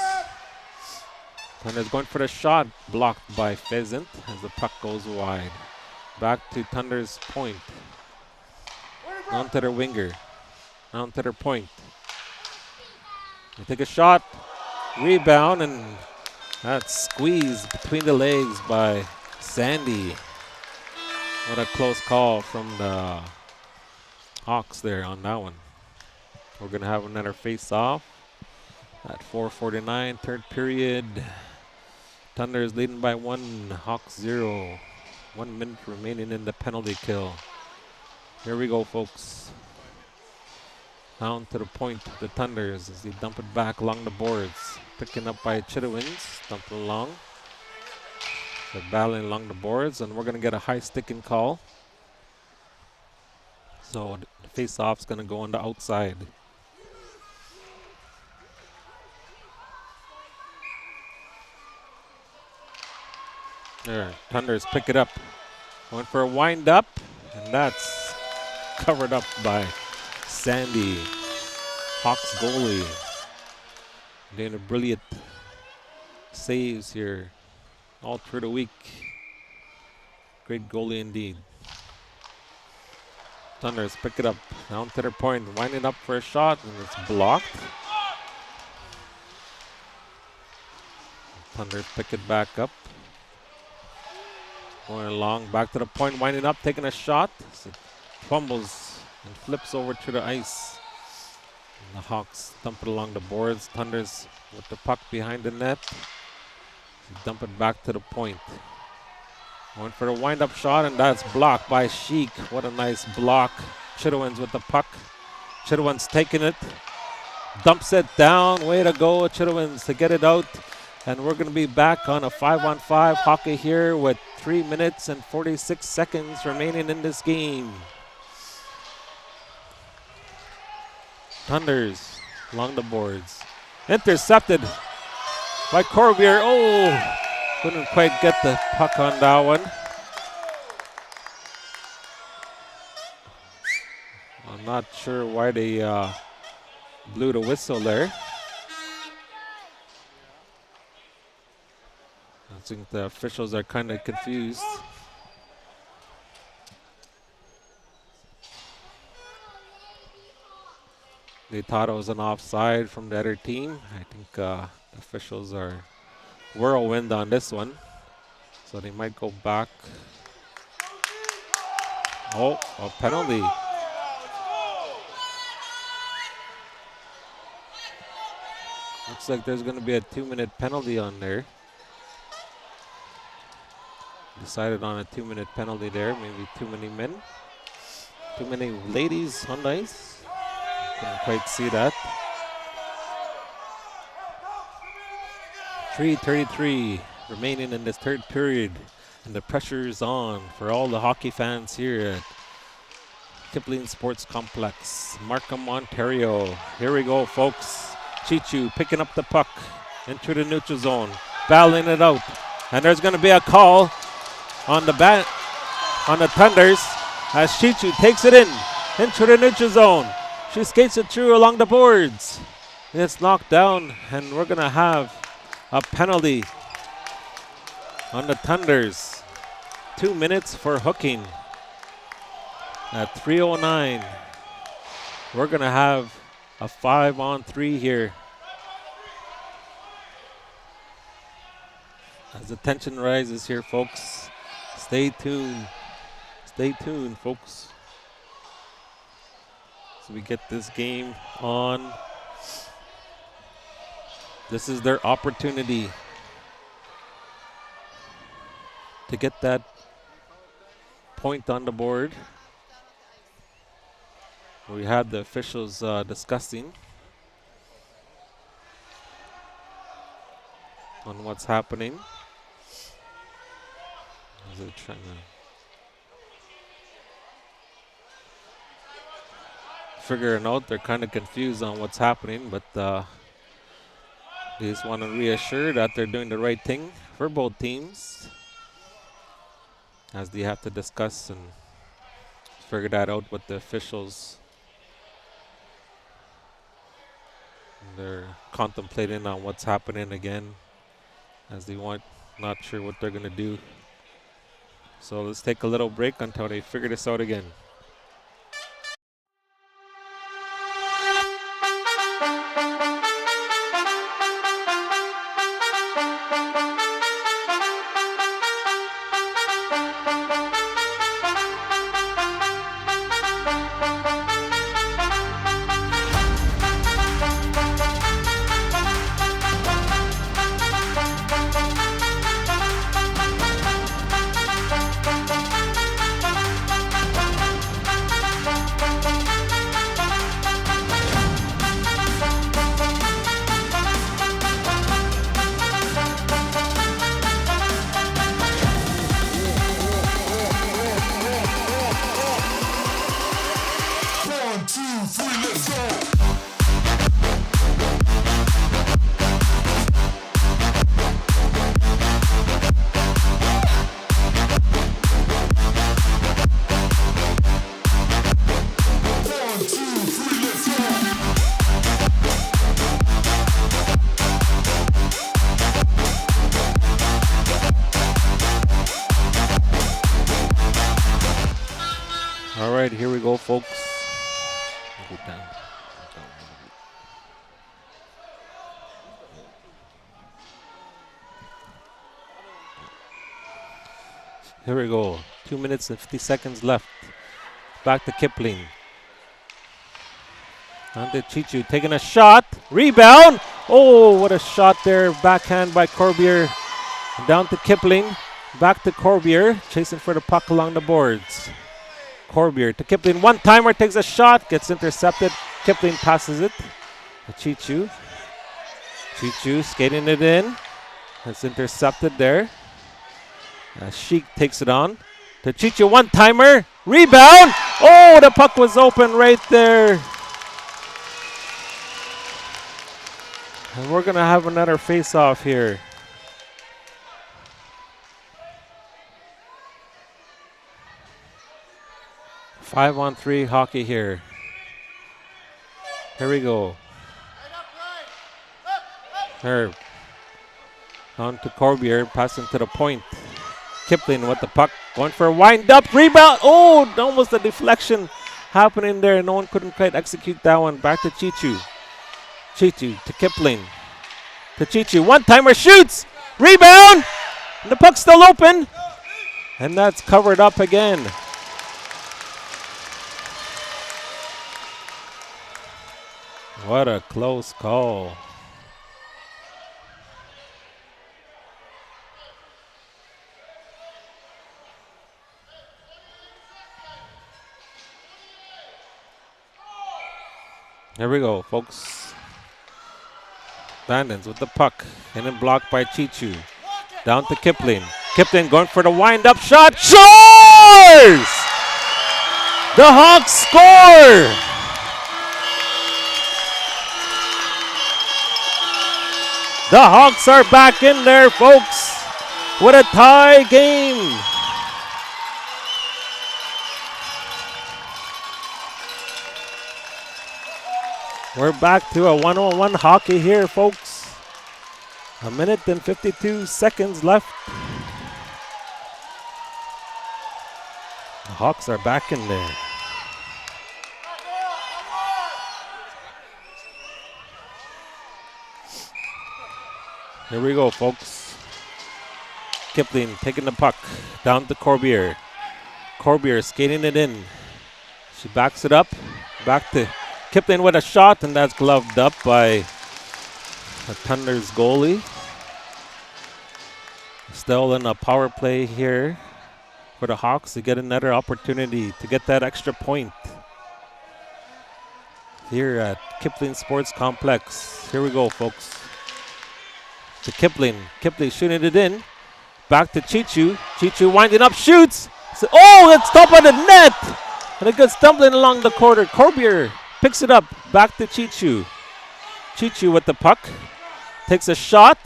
Thunders going for the shot. Blocked by Pheasant as the puck goes wide. Back to Thunder's point. On to their winger. On to their point. They take a shot. Rebound, and that's squeezed between the legs by Sandy. What a close call from the Hawks there on that one. We're going to have another face-off at 4:49, third period. Thunder is leading by 1, Hawks 0. 1 minute remaining in the penalty kill. Here we go, folks. Down to the point, the Thunders as they dump it back along the boards. Picking up by Chitowins, dump it along. They're battling along the boards, and we're going to get a high sticking call. So the face-off's going to go on the outside. There, Thunders pick it up. Going for a wind-up, and that's covered up by Sandy. Hawks goalie doing a brilliant saves here all through the week. Great goalie indeed. Thunders pick it up down to their point, winding up for a shot, and it's blocked. Thunders pick it back up. Going along, back to the point, winding up, taking a shot. So fumbles and flips over to the ice. And the Hawks dump it along the boards. Thunders with the puck behind the net. Dump it back to the point. Going for the wind-up shot, and that's blocked by Sheik. What a nice block. Chidowin's with the puck. Chidowin's taking it. Dumps it down. Way to go, Chidowin's, to get it out. And we're going to be back on a 5-on-5 hockey here with 3 minutes and 46 seconds remaining in this game. Thunders along the boards. Intercepted by Corbier. Oh, couldn't quite get the puck on that one. I'm not sure why they blew the whistle there. I think the officials are kind of confused. They thought it was an offside from the other team. I think the officials are whirlwind on this one. So they might go back. Oh, a penalty. Looks like there's going to be a 2-minute penalty on there. Decided on a 2-minute penalty there. Maybe too many men. Too many ladies on the ice. Couldn't quite see that. 3:33 remaining in this third period. And the pressure is on for all the hockey fans here at Kipling Sports Complex, Markham, Ontario. Here we go, folks. Chichu picking up the puck into the neutral zone, battling it out. And there's going to be a call on the Thunders as Chichu takes it into the neutral zone. She skates it through along the boards. It's knocked down, and we're going to have a penalty on the Thunders. 2 minutes for hooking. At 3:09, we're going to have a 5-on-3 here. As the tension rises here, folks, stay tuned. Stay tuned, folks. So we get this game on. This is their opportunity to get that point on the board. We had the officials discussing on what's happening. As they're trying to figure it out. They're kind of confused on what's happening, but they just want to reassure that they're doing the right thing for both teams, as they have to discuss and figure that out with the officials. They're contemplating on what's happening again, as they not sure what they're going to do. So let's take a little break until they figure this out again. All right, here we go, folks. Go down. Here we go. 2 minutes and 50 seconds left. Back to Kipling. On to Chichu, taking a shot. Rebound. Oh, what a shot there. Backhand by Corbier. Down to Kipling. Back to Corbier. Chasing for the puck along the boards. Corbier to Kipling. One-timer, takes a shot. Gets intercepted. Kipling passes it to Chichu. Chichu skating it in. It's intercepted there. Sheik takes it on. To Chichu, one-timer. Rebound. Oh, the puck was open right there. And we're going to have another face-off here. Five-on-three hockey here. Here we go. Herb. On to Corbier, passing to the point. Kipling with the puck, going for a wind-up, rebound. Oh, almost a deflection happening there. No one couldn't quite execute that one. Back to Chichu. Chichu to Kipling. To Chichu, one-timer, shoots! Rebound! And the puck's still open. And that's covered up again. What a close call. Here we go, folks. Bandits with the puck. And then blocked by Chichu. Down to Kipling. Kipling going for the wind-up shot. Scores! The Hawks score! The Hawks are back in there, folks. What a tie game. We're back to a 1-on-1 hockey here, folks. A minute and 52 seconds left. The Hawks are back in there. Here we go, folks. Kipling taking the puck down to Corbier. Corbier skating it in. She backs it up. Back to Kipling with a shot, and that's gloved up by the Thunder's goalie. Still in a power play here for the Hawks to get another opportunity to get that extra point here at Kipling Sports Complex. Here we go, folks. To Kipling. Kipling shooting it in. Back to Chichu. Chichu winding up, shoots. Oh, it's top of the net. And a good stumbling along the corner. Corbier picks it up. Back to Chichu. Chichu with the puck. Takes a shot.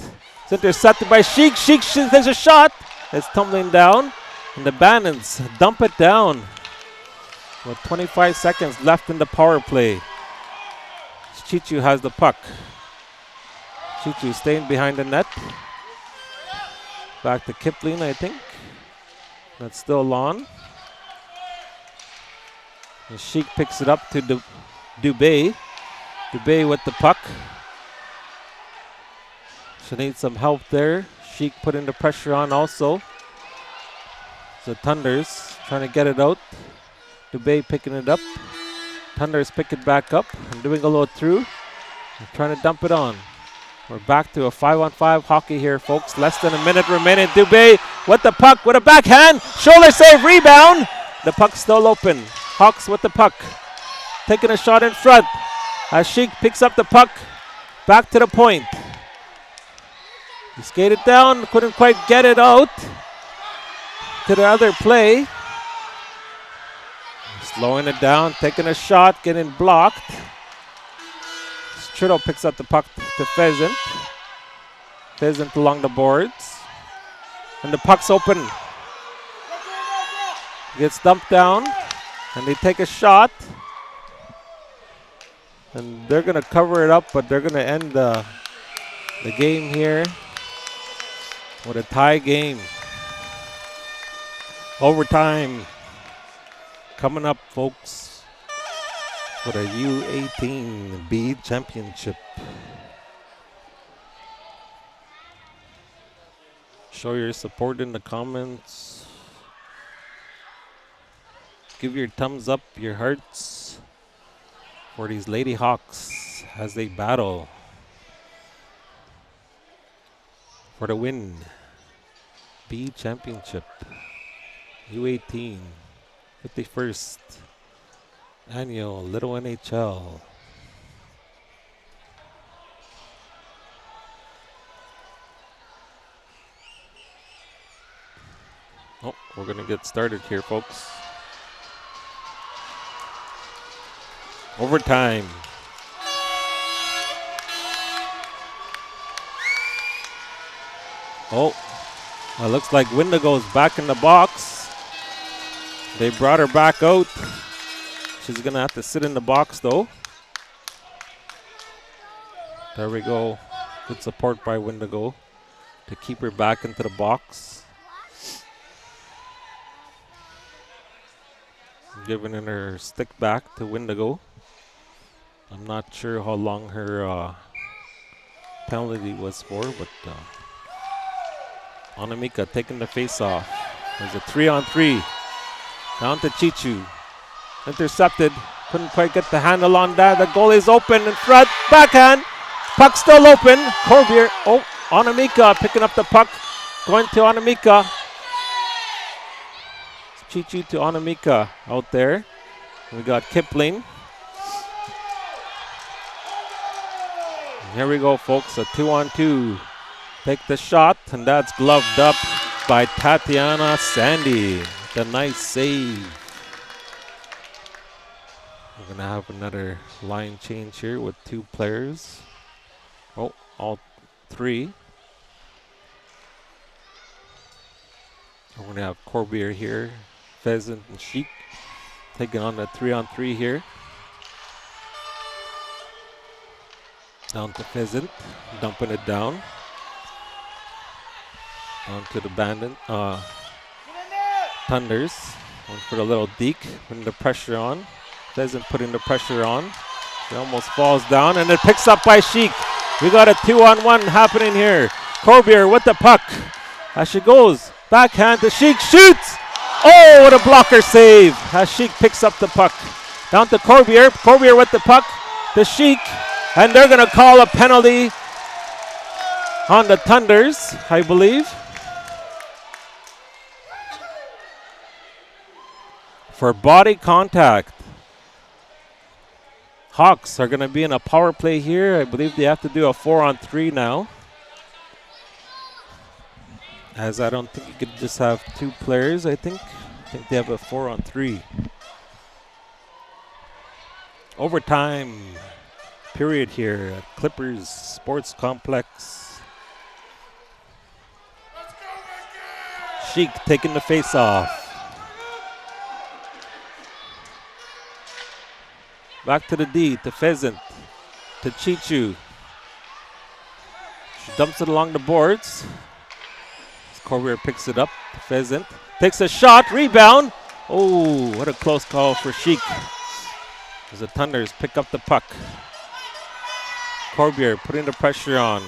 It's intercepted by Sheik. Sheik takes a shot. It's tumbling down. And the Bandits dump it down. With 25 seconds left in the power play. Chichu has the puck. Chichu staying behind the net. Back to Kipling, I think. That's still on. And Sheik picks it up to Dubé. Dubé with the puck. She needs some help there. Sheik putting the pressure on also. The Thunders trying to get it out. Dubé picking it up. Thunders pick it back up and doing a little through. And trying to dump it on. We're back to a 5-on-5 hockey here, folks. Less than a minute remaining. Dubé with the puck with a backhand. Shoulder save, rebound. The puck's still open. Hawks with the puck. Taking a shot in front. As Sheik picks up the puck. Back to the point. He skated down. Couldn't quite get it out to the other play. Slowing it down. Taking a shot. Getting blocked. Trudeau picks up the puck to Pheasant. Pheasant along the boards. And the puck's open. Gets dumped down. And they take a shot. And they're going to cover it up, but they're going to end the game here with a tie game. Overtime coming up, folks. For the U18 B Championship. Show your support in the comments. Give your thumbs up, your hearts. for these Lady Hawks as they battle for the win. B Championship. U18. 51st Annual Little NHL. Oh, we're going to get started here, folks. Overtime. Oh, it looks like Wendigo's back in the box. They brought her back out. She's going to have to sit in the box, though. There we go. Good support by Wendigo to keep her back into the box. Giving in her stick back to Wendigo. I'm not sure how long her penalty was for, but Anamika taking the face off. There's a 3-on-3. Down to Chichu. Intercepted. Couldn't quite get the handle on that. The goalie's open in front. Backhand. Puck still open. Corbier. Oh, Anamika picking up the puck. Going to Anamika. Chichu to Anamika out there. We got Kipling. And here we go, folks. A 2-on-2. Take the shot, and that's gloved up by Tatiana Sandy. The nice save. We're going to have another line change here with 2 players. Oh, all 3. We're going to have Corbier here, Pheasant and Sheik taking on the 3-on-3 here. Down to Pheasant, dumping it down. Down to the Bandit, Thunders. Going for the little deke, putting the pressure on. Pheasant putting the pressure on. She almost falls down, and it picks up by Sheik. We got a 2-on-1 happening here. Corbier with the puck. As she goes, backhand to Sheik, shoots! Oh, what a blocker save! As Sheik picks up the puck. Down to Corbier. Corbier with the puck to Sheik. And they're going to call a penalty on the Thunders, I believe. For body contact. Hawks are going to be in a power play here. I believe they have to do a 4-on-3 now. As I don't think you could just have 2 players, I think they have a 4-on-3. Overtime period here at Clippers Sports Complex. Sheik taking the face off. Back to the D, to Pheasant, to Chichu. She dumps it along the boards. Corbier picks it up. Pheasant takes a shot, rebound. Oh, what a close call for Sheik. As the Thunders pick up the puck. Corbier putting the pressure on.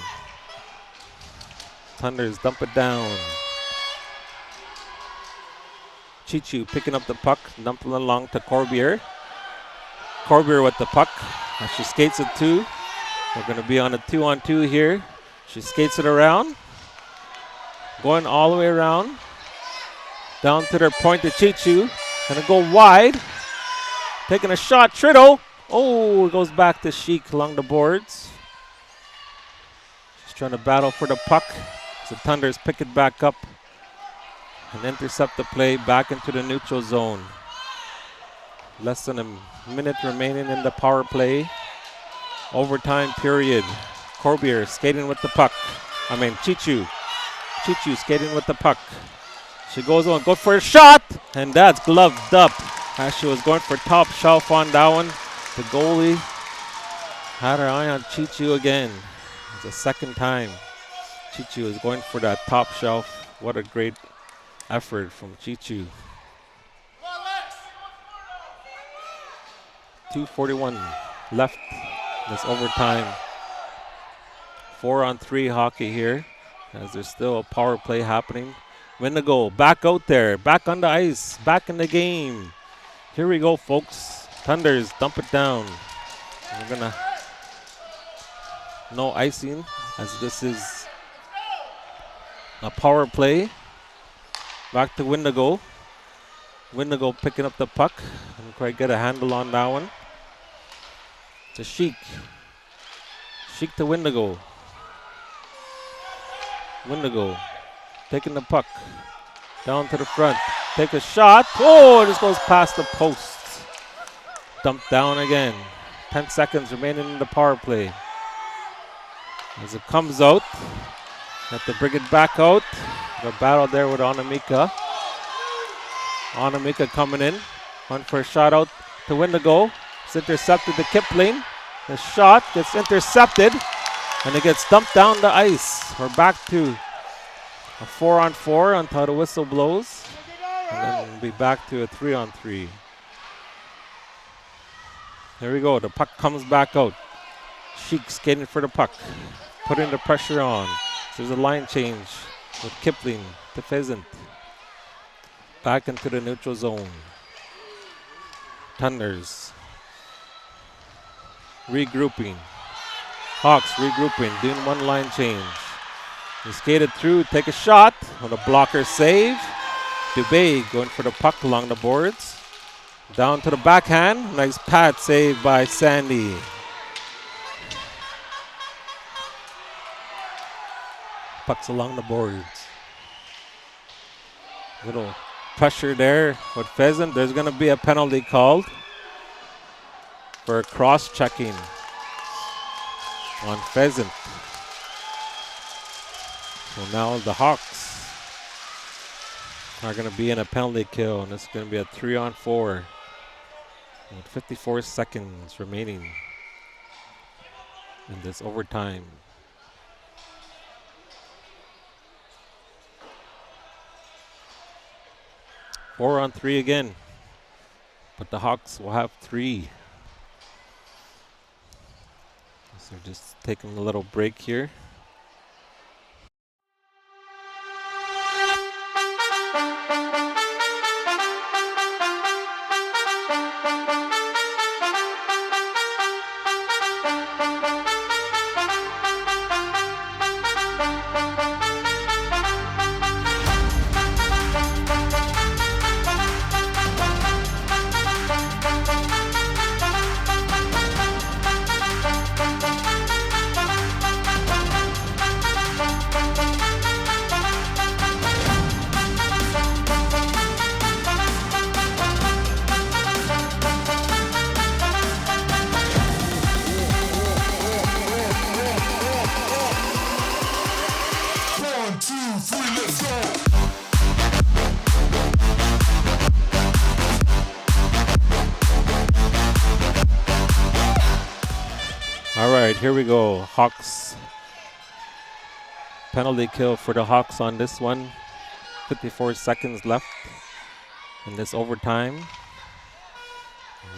Thunders dump it down. Chichu picking up the puck, dumping it along to Corbier. Corbier with the puck. As she skates it 2. We're going to be on a 2-on-2 here. She skates it around. Going all the way around. Down to their point to Chichu. Gonna go wide. Taking a shot. Triddle. Oh, it goes back to Sheik along the boards. She's trying to battle for the puck. So Thunders pick it back up and intercept the play back into the neutral zone. Less than a minute remaining in the power play. Overtime period. Corbier skating with the puck. Chichu. Chichu skating with the puck. She goes on, go for a shot, and that's gloved up. As she was going for top shelf on that one, the goalie had her eye on Chichu again. It's the second time Chichu is going for that top shelf. What a great effort from Chichu. 2:41 left this overtime. 4-on-3 hockey here, as there's still a power play happening. Wendigo back out there, back on the ice, back in the game. Here we go, folks. Thunders dump it down. We're gonna no icing as this is a power play. Back to Windigo. Windigo picking up the puck. Didn't quite get a handle on that one. To Sheik. Sheik to Windigo. Windigo taking the puck. Down to the front. Take a shot. Oh, it just goes past the post. Dumped down again. 10 seconds remaining in the power play. As it comes out. Have to bring it back out. The battle there with Anamika. Anamika coming in. One for a shot out to Windigo. It's intercepted to Kipling. The shot gets intercepted. And it gets dumped down the ice. We're back to a 4-on-4 until the whistle blows. And then we'll be back to a 3-on-3. There we go. The puck comes back out. Sheik skating for the puck. Putting the pressure on. So there's a line change with Kipling to Pheasant. Back into the neutral zone. Thunders. Regrouping. Hawks regrouping, doing one line change. He skated through, take a shot on a blocker save. Dubé going for the puck along the boards. Down to the backhand. Nice pad save by Sandy. Pucks along the boards. Little pressure there with Pheasant. There's going to be a penalty called for cross-checking on Pheasant. So now the Hawks are going to be in a penalty kill, and it's going to be a 3-on-4 with 54 seconds remaining in this overtime. 4-on-3 again, but the Hawks will have 3. So just taking a little break here. All right, here we go. Hawks. Penalty kill for the Hawks on this one. 54 seconds left in this overtime.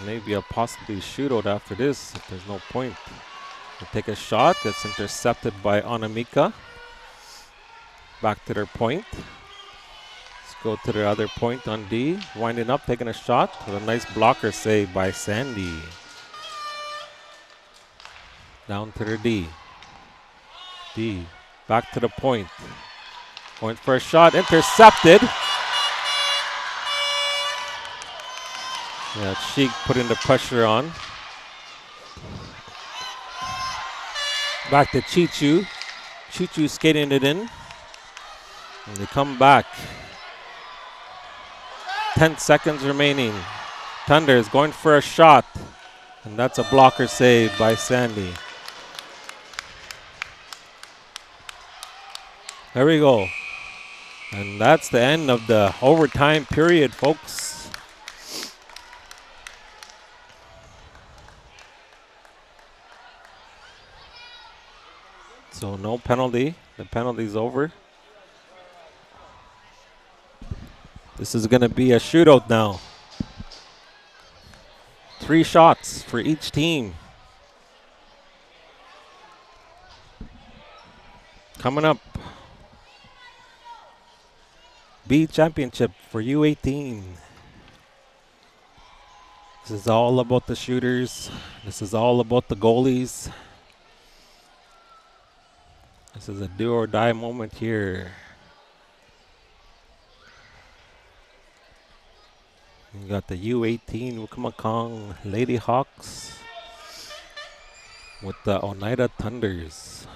Maybe a possibly shootout after this if there's no point. They take a shot that's intercepted by Anamika. Back to their point. Let's go to their other point on D. Winding up, taking a shot with a nice blocker save by Sandy. Down to their D. D. Back to the point. Going for a shot. Intercepted. Yeah, Sheik putting the pressure on. Back to Chichu. Chichu skating it in. And they come back. 10 seconds remaining. Thunders going for a shot. And that's a blocker save by Sandy. There we go. And that's the end of the overtime period, folks. So no penalty. The penalty's over. This is going to be a shootout now. 3 shots for each team. Coming up. B championship for U18. This is all about the shooters. This is all about the goalies. This is a do or die moment here. You got the U18 Wukamakong Lady Hawks with the Oneida Thunders.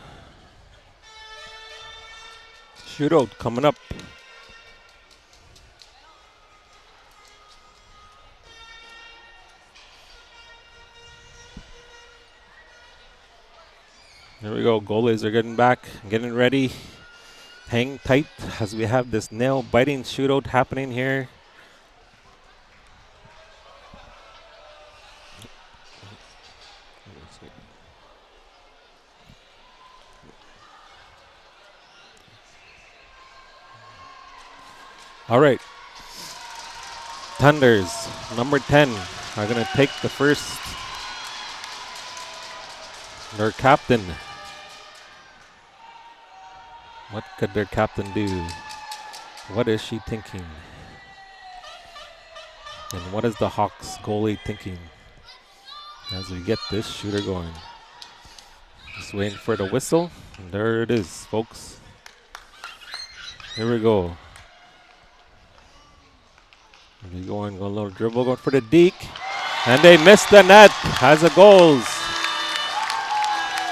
Shootout coming up. There we go. Goalies are getting back, getting ready. Hang tight as we have this nail-biting shootout happening here. All right. Thunders, number 10, are going to take the first. Their captain. What could their captain do? What is she thinking? And what is the Hawks goalie thinking as we get this shooter going? Just waiting for the whistle. And there it is, folks. Here we go. They going a little dribble, going for the deke. And they missed the net as the goals.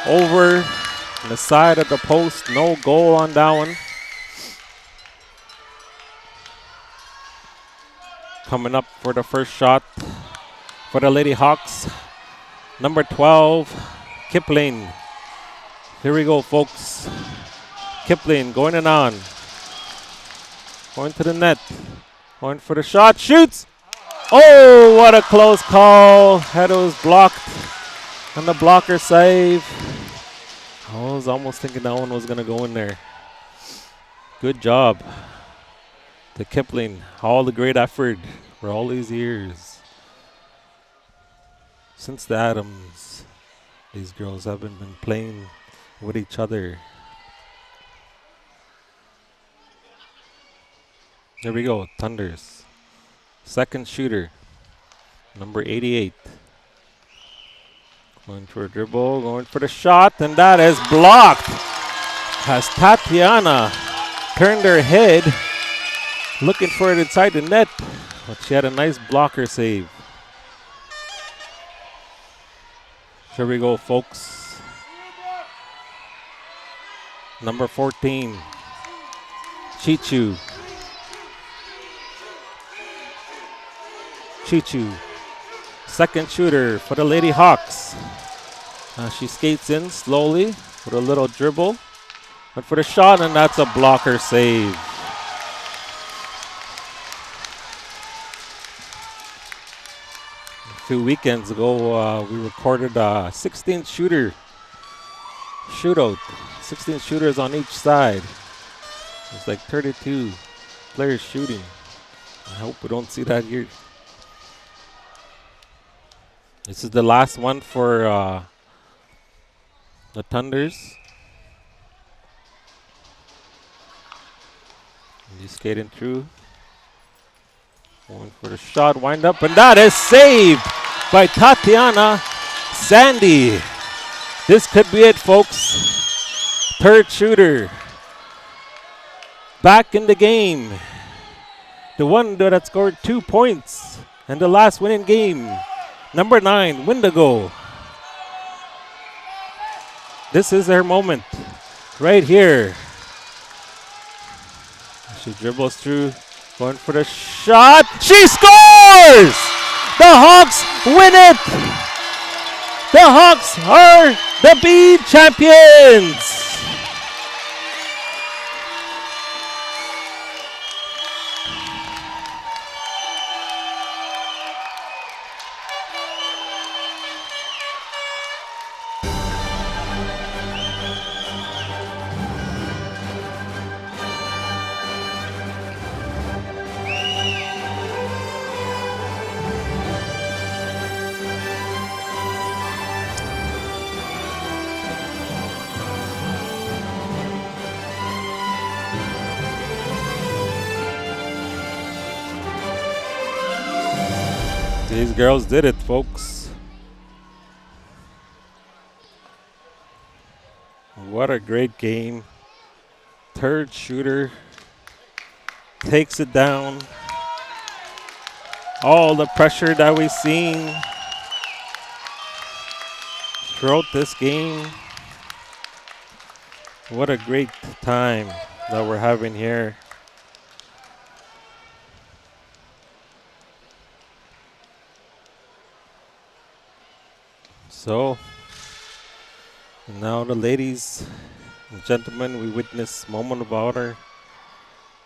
Over the side of the post. No goal on that one. Coming up for the first shot for the Lady Hawks. Number 12, Kipling. Here we go, folks. Kipling going and on. Going to the net. Going for the shot. Shoots! Oh, what a close call. Head was blocked. And the blocker save. I was almost thinking that one was going to go in there. Good job to Kipling. All the great effort for all these years. Since the Adams, these girls haven't been playing with each other. There we go, Thunders. Second shooter, number 88. Going for a dribble, going for the shot, and that is blocked. As Tatiana turned her head, looking for it inside the net, but she had a nice blocker save. Here we go, folks. Number 14, Chichu. Chichu, second shooter for the Lady Hawks. She skates in slowly with a little dribble. But for the shot, and that's a blocker save. A few weekends ago, we recorded a 16 shooter shootout. 16 shooters on each side. It's like 32 players shooting. I hope we don't see that here. This is the last one for the Thunders. He's skating through. Going for the shot, wind up, and that is saved by Tatiana Sandy. This could be it, folks. Third shooter. Back in the game. The one that scored 2 points in the last winning game. Number 9, Wendigo. This is her moment. Right here. She dribbles through, going for the shot. She scores! The Hawks win it! The Hawks are the B champions! These girls did it, folks. What a great game. Third shooter takes it down. All the pressure that we've seen throughout this game. What a great time that we're having here. So, now the ladies and gentlemen, we witness moment of honor,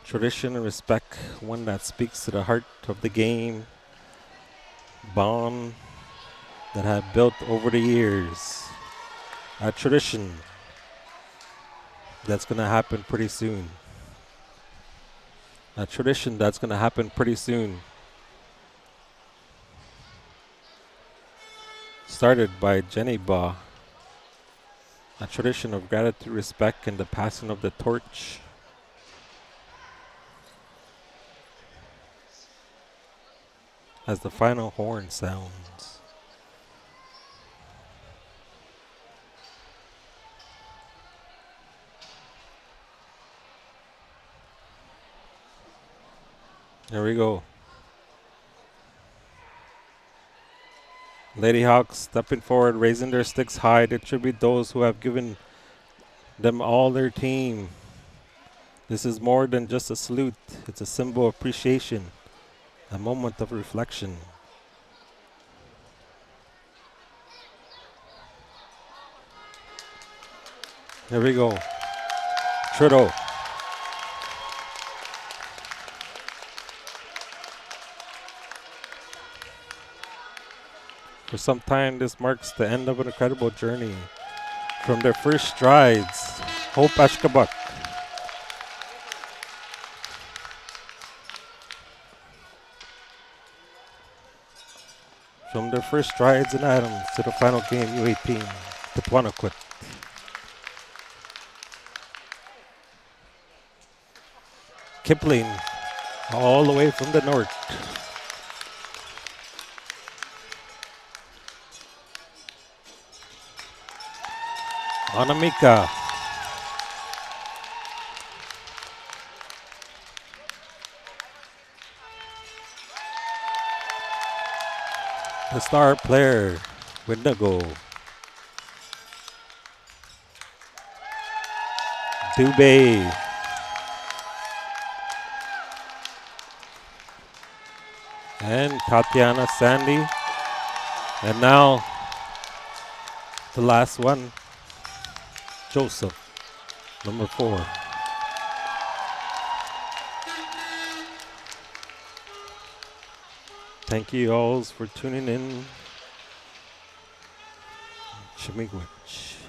tradition and respect, one that speaks to the heart of the game, bond that have built over the years, a tradition that's going to happen pretty soon. A tradition that's going to happen pretty soon. Started by Jenny Ba. A tradition of gratitude, respect, and the passing of the torch. As the final horn sounds. There we go. Lady Hawks stepping forward, raising their sticks high to tribute those who have given them all their team. This is more than just a salute. It's a symbol of appreciation, a moment of reflection. There we go. Trudeau. For some time, this marks the end of an incredible journey. From their first strides, Hope Ashkabak. From their first strides in Adams to the final game, U18, Tetwanakwit. Kipling, all the way from the north. Anamika. The star player, Windigo. Dubé. And Tatiana Sandy. And now, the last one, Joseph, number 4. Thank you all for tuning in. Shemigwich.